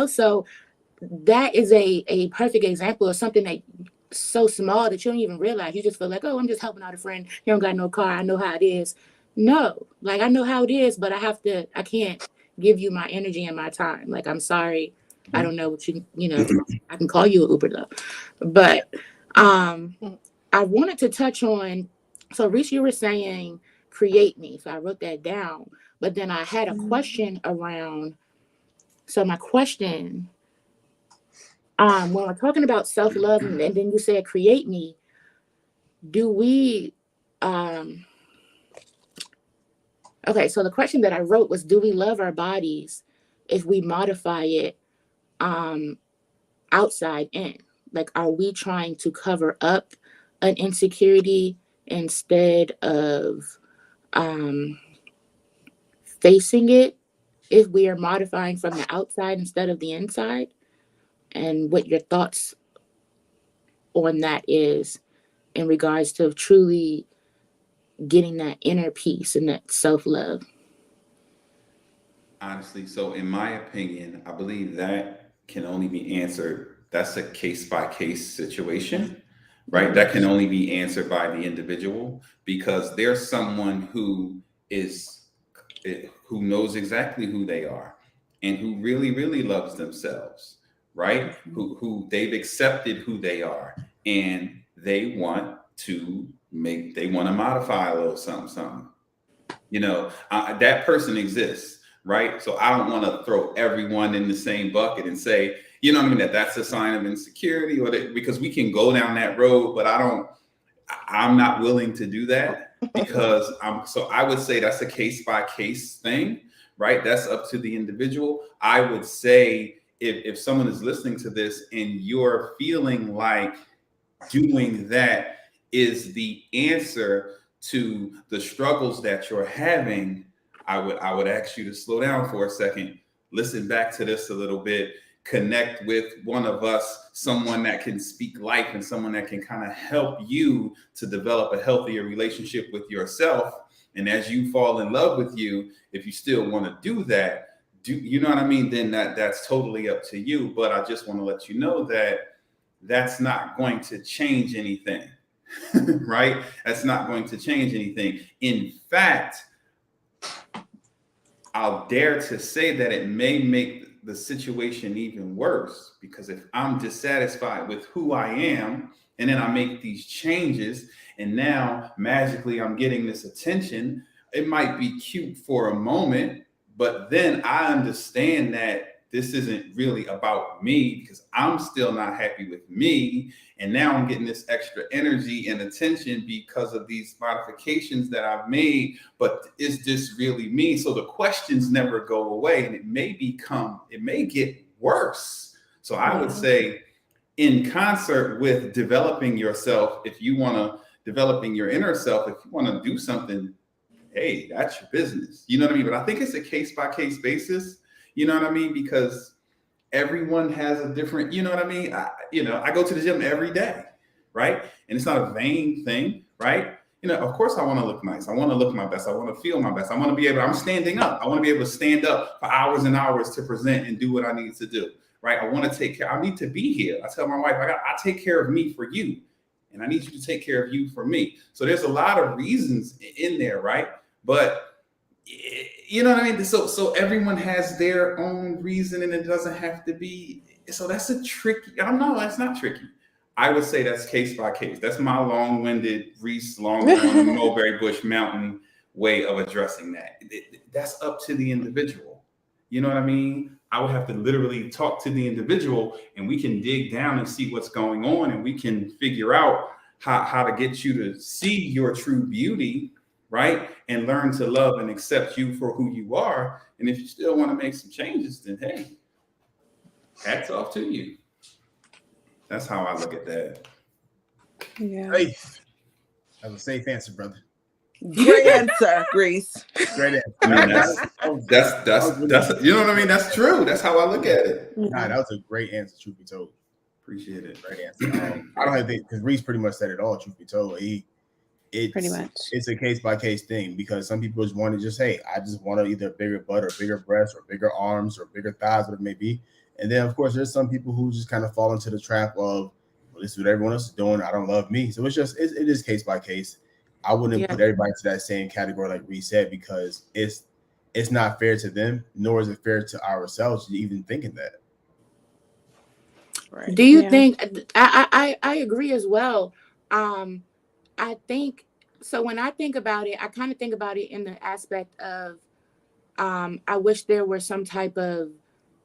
so that is a perfect example of something that so small that you don't even realize. You just feel like, I'm just helping out a friend. You don't got no car. I know how it is. No, like, I know how it is, but I can't give you my energy and my time. Like, I'm sorry. I don't know what you know, I can call you an Uber though. But I wanted to touch on, so Reece, you were saying create me. So I wrote that down. But then I had a question around, so my question, when we're talking about self-love and then you said create me, do we okay, so the question that I wrote was, do we love our bodies if we modify it outside in? Like, are we trying to cover up an insecurity instead of facing it if we are modifying from the outside instead of the inside? And what your thoughts on that is in regards to truly getting that inner peace and that self-love. Honestly, so in my opinion, I believe that can only be answered. That's a case by case situation, right? That can only be answered by the individual, because there's someone who knows exactly who they are and who really, really loves themselves, right? Who they've accepted who they are, and they want to modify a little something. That person exists. Right. So I don't want to throw everyone in the same bucket and say, you know what I mean, that's a sign of insecurity, because we can go down that road, but I'm not willing to do that, because I would say that's a case by case thing, right? That's up to the individual. I would say if someone is listening to this and you're feeling like doing that is the answer to the struggles that you're having, I would ask you to slow down for a second, listen back to this a little bit, connect with one of us, someone that can speak life and someone that can kind of help you to develop a healthier relationship with yourself. And as you fall in love with you, if you still want to do that, you know what I mean? Then that's totally up to you. But I just want to let you know that that's not going to change anything, right? That's not going to change anything. In fact, I'll dare to say that it may make the situation even worse, because if I'm dissatisfied with who I am and then I make these changes and now magically I'm getting this attention, it might be cute for a moment, but then I understand that this isn't really about me, because I'm still not happy with me. And now I'm getting this extra energy and attention because of these modifications that I've made. But is this really me? So the questions never go away, and it may get worse. So I would say, in concert with developing yourself, if you want to developing your inner self, if you want to do something, hey, that's your business. You know what I mean? But I think it's a case by case basis. You know what I mean? Because everyone has a different, you know what I mean? I go to the gym every day, right? And it's not a vain thing, right? Of course I want to look nice. I want to look my best. I want to feel my best. I'm standing up. I want to be able to stand up for hours and hours to present and do what I need to do, right? I want to take care. I need to be here. I tell my wife, I take care of me for you, and I need you to take care of you for me. So there's a lot of reasons in there, right? But you know what I mean? So everyone has their own reason, and it doesn't have to be. So that's a tricky. I don't know. That's not tricky. I would say that's case by case. That's my long-winded Reece Longhorn Mulberry Bush Mountain way of addressing that. That's up to the individual. You know what I mean? I would have to literally talk to the individual, and we can dig down and see what's going on, and we can figure out how to get you to see your true beauty, right? And learn to love and accept you for who you are. And if you still want to make some changes, then hey, hats off to you. That's how I look at that. Yeah. Hey, that's a safe answer, brother. Great answer, Reece. Great answer. I mean, that's you know what I mean? That's true. That's how I look at it. Nah, that was a great answer, truth be told. Appreciate it. Great answer. I don't have to, because Reece pretty much said it all, truth be told. Pretty much. It's a case by case thing, because some people just want to hey, I just want either a bigger butt or bigger breasts or bigger arms or bigger thighs, whatever it may be. And then, of course, there's some people who just kind of fall into the trap of, well, this is what everyone else is doing. I don't love me. So it is case by case. I wouldn't put everybody to that same category like Reece said, because it's not fair to them, nor is it fair to ourselves to even thinking that. Right. Do you Yeah. think I agree as well? I think so. When I think about it, I kind of think about it in the aspect of I wish there were some type of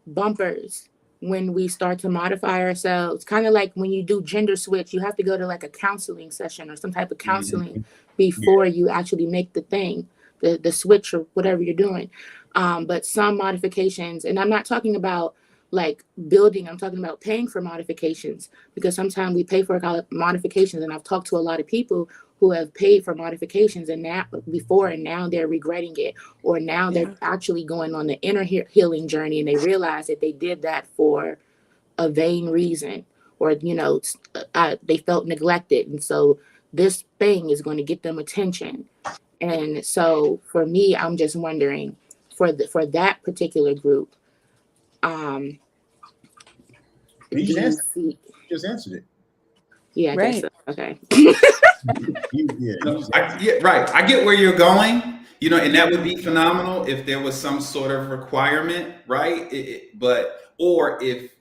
bumpers when we start to modify ourselves. Kind of like when you do gender switch, you have to go to like a counseling session or some type of counseling Mhm. before you actually make the thing, the switch or whatever you're doing. But some modifications, and I'm not talking about like building, I'm talking about paying for modifications, because sometimes we pay for modifications, and I've talked to a lot of people who have paid for modifications and now before, and now they're regretting it, or now they're actually going on the inner healing journey, and they realize that they did that for a vain reason, or they felt neglected, and so this thing is going to get them attention. And so for me, I'm just wondering for that particular group, You do just you answered, see? just answered it. Yeah, I guess Right. so. Okay. You just answered Yeah, right. I get where you're going, and that would be phenomenal if there was some sort of requirement, right? But or if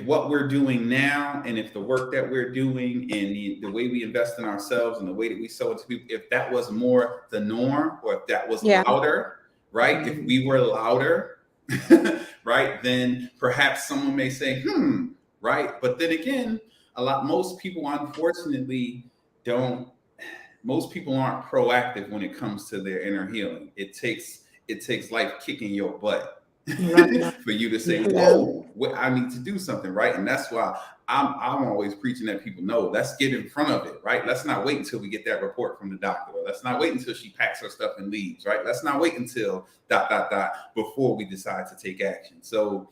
what we're doing now, and if the work that we're doing, and the way we invest in ourselves, and the way that we sow into people, if that was more the norm, or if that was Yeah. louder, right? If we were louder, right, then perhaps someone may say, right? But then again, most people, unfortunately, don't. Most people aren't proactive when it comes to their inner healing. It takes life kicking your butt Right. for you to say, Yeah. "Whoa, I need to do something," right? And that's why I'm always preaching that people know. Let's get in front of it, right? Let's not wait until we get that report from the doctor. Or let's not wait until she packs her stuff and leaves, right? Let's not wait until ... before we decide to take action. So,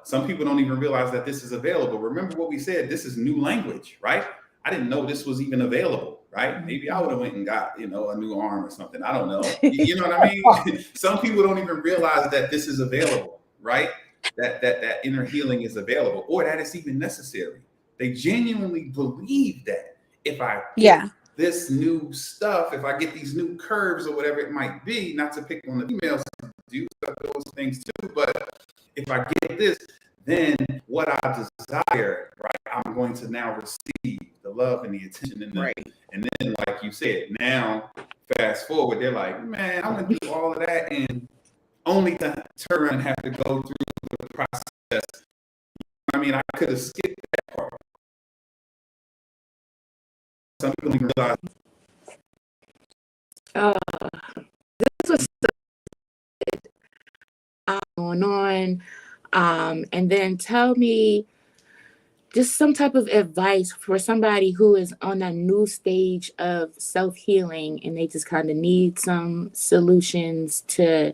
some people don't even realize that this is available. Remember what we said, this is new language, right? I didn't know this was even available, right? Maybe I would have went and got, a new arm or something. I don't know. You know what I mean? Some people don't even realize that this is available, right? That inner healing is available, or that it's even necessary. They genuinely believe that if I get this new stuff, if I get these new curves or whatever it might be, not to pick on the females, do those things too, but if I get this, then what I desire, right, I'm going to now receive the love and the attention, and then, like you said, now fast forward, they're like, man, I'm gonna do all of that, and only to turn around and have to go through the process. I mean, I could have skipped that part. Some people don't even realize. This was going on. And then tell me just some type of advice for somebody who is on a new stage of self-healing, and they just kind of need some solutions to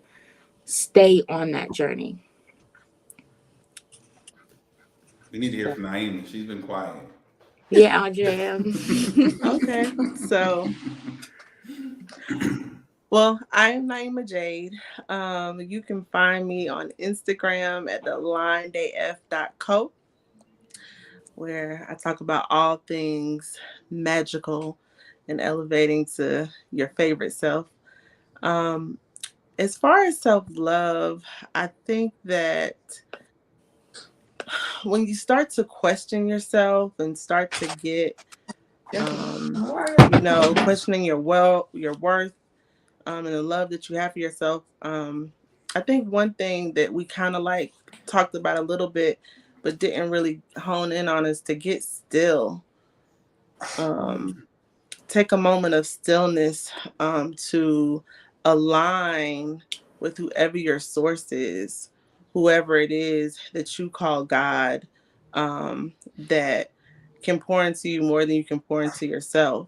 stay on that journey. We need to hear from Naeemah. She's been quiet. Yeah, Andrea. Okay. So, well, I am Naeemah Jade. You can find me on Instagram at thelinedayf.co, where I talk about all things magical and elevating to your favorite self. As far as self-love, I think that when you start to question yourself and start to get, questioning your worth, and the love that you have for yourself, I think one thing that we kind of like talked about a little bit, but didn't really hone in on, is to get still. Take a moment of stillness to align with whoever your source is, whoever it is that you call God, that can pour into you more than you can pour into yourself,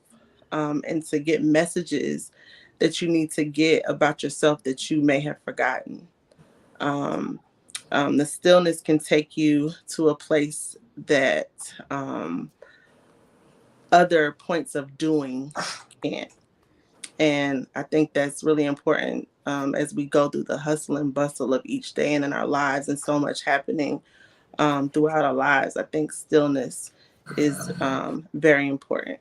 and to get messages that you need to get about yourself that you may have forgotten. The stillness can take you to a place that other points of doing can't. And I think that's really important as we go through the hustle and bustle of each day and in our lives, and so much happening throughout our lives. I think stillness is very important.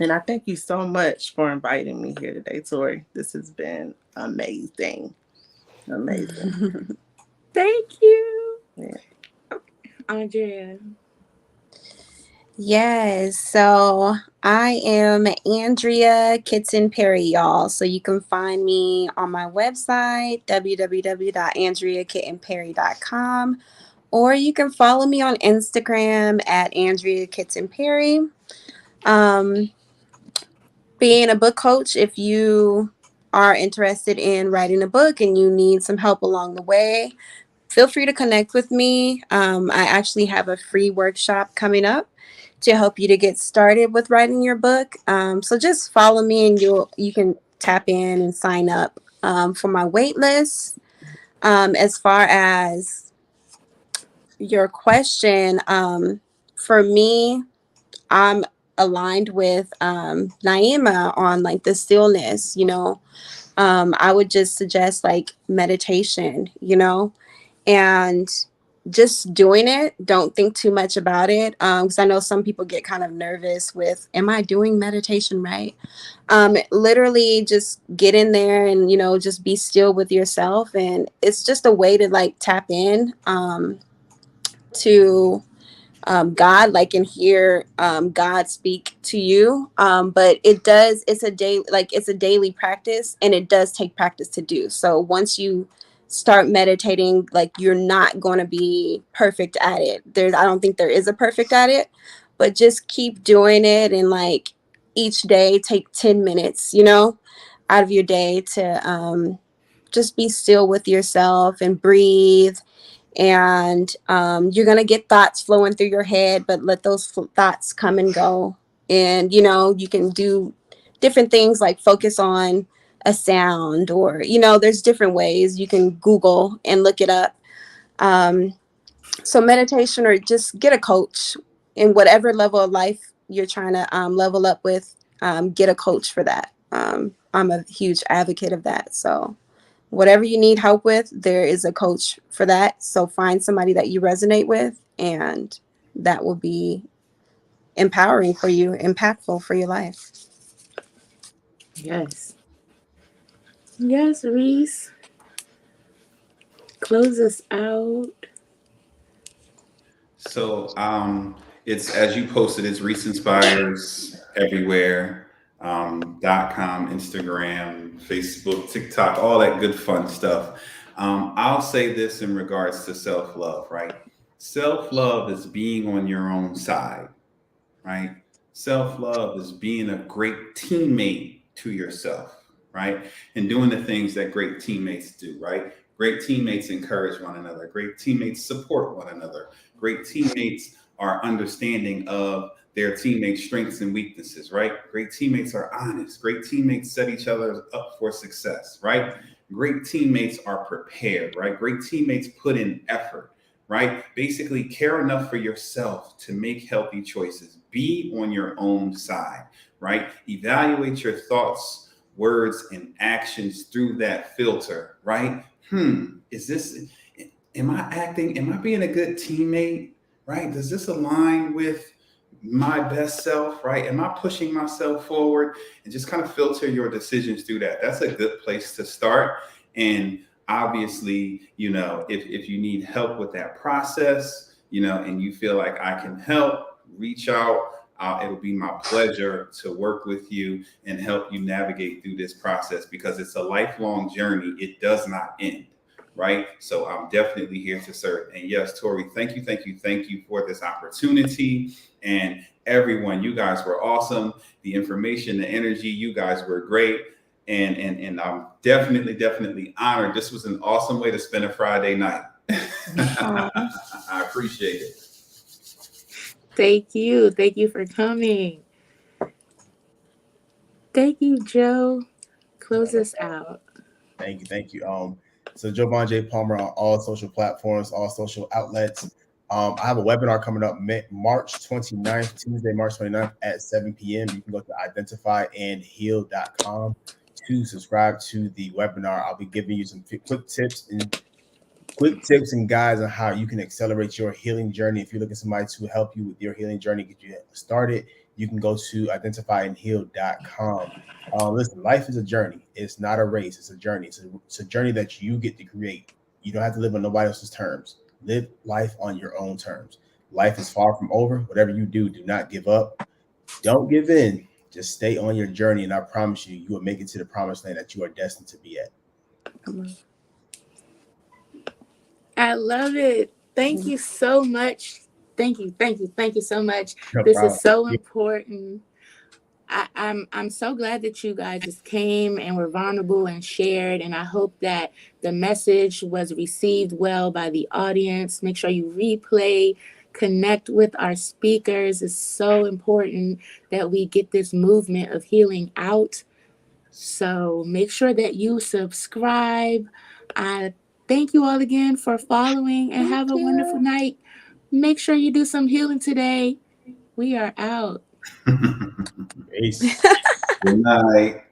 And I thank you so much for inviting me here today, Tori. This has been amazing. Amazing. Thank you. Yeah. Andrea? Yes, so I am Andrea Kitten Perry, y'all. So you can find me on my website, www.andreakittenperry.com, or you can follow me on Instagram at Andrea Kitten Perry. Um, being a book coach, if you are interested in writing a book and you need some help along the way, feel free to connect with me. I actually have a free workshop coming up to help you to get started with writing your book. So just follow me and you can tap in and sign up for my wait list. As far as your question, for me, I'm aligned with Naeemah on like the stillness, I would just suggest like meditation, and just doing it. Don't think too much about it. Because I know some people get kind of nervous with, am I doing meditation right? Literally just get in there and, just be still with yourself. And it's just a way to like tap in to God, like, and hear God speak to you. But it's a daily practice, and it does take practice to do. So once you start meditating, like, you're not going to be perfect at it. I don't think there is a perfect at it, but just keep doing it. And like each day, take 10 minutes, out of your day to just be still with yourself and breathe, and you're going to get thoughts flowing through your head, but let those thoughts come and go. And you can do different things like focus on a sound, or there's different ways you can Google and look it up. So meditation, or just get a coach in whatever level of life you're trying to level up with. Get a coach for that. I'm a huge advocate of that. So whatever you need help with, there is a coach for that. So find somebody that you resonate with, and that will be empowering for you, impactful for your life. Yes. Yes, Reece. Close us out. So it's as you posted, it's Reece Inspires everywhere. .com, Instagram, Facebook, TikTok, all that good fun stuff. I'll say this in regards to self-love, right? Self-love is being on your own side, right? Self-love is being a great teammate to yourself, right? And doing the things that great teammates do, right? Great teammates encourage one another. Great teammates support one another. Great teammates are understanding of their teammates' strengths and weaknesses, right? Great teammates are honest. Great teammates set each other up for success, right? Great teammates are prepared, right? Great teammates put in effort, right? Basically, care enough for yourself to make healthy choices. Be on your own side, right? Evaluate your thoughts, words, and actions through that filter, right? Am I being a good teammate, right? Does this align with my best self, right? Am I pushing myself forward? And just kind of filter your decisions through that. That's a good place to start. And obviously, if you need help with that process, and you feel like I can help, reach out. It'll be my pleasure to work with you and help you navigate through this process, because it's a lifelong journey. It does not end, right? So I'm definitely here to serve. And yes, Tori, thank you for this opportunity. And everyone, you guys were awesome. The information, the energy, you guys were great. And I'm definitely honored. This was an awesome way to spend a Friday night. I appreciate it. Thank you. Thank you for coming. Thank you, Joe. Close us out. Thank you. So Jovan J. Palmer on all social platforms, all social outlets. I have a webinar coming up March 29th, Tuesday, March 29th at 7 p.m. You can go to identifyandheal.com to subscribe to the webinar. I'll be giving you some quick tips and guides on how you can accelerate your healing journey. If you're looking for somebody to help you with your healing journey, get you started, you can go to identifyandheal.com. Listen, life is a journey. It's not a race. It's a journey. It's a journey that you get to create. You don't have to live on nobody else's terms. Live life on your own terms. Life is far from over. Whatever you do, do not give up. Don't give in. Just stay on your journey, and I promise you, you will make it to the promised land that you are destined to be at. I love it. Thank you so much. Thank you so much. No This problem. is so important. I'm so glad that you guys just came and were vulnerable and shared, and I hope that the message was received well by the audience. Make sure you replay, connect with our speakers. It's so important that we get this movement of healing out. So make sure that you subscribe. I thank you all again for following, and have a wonderful night. Make sure you do some healing today. We are out. Peace. Good night.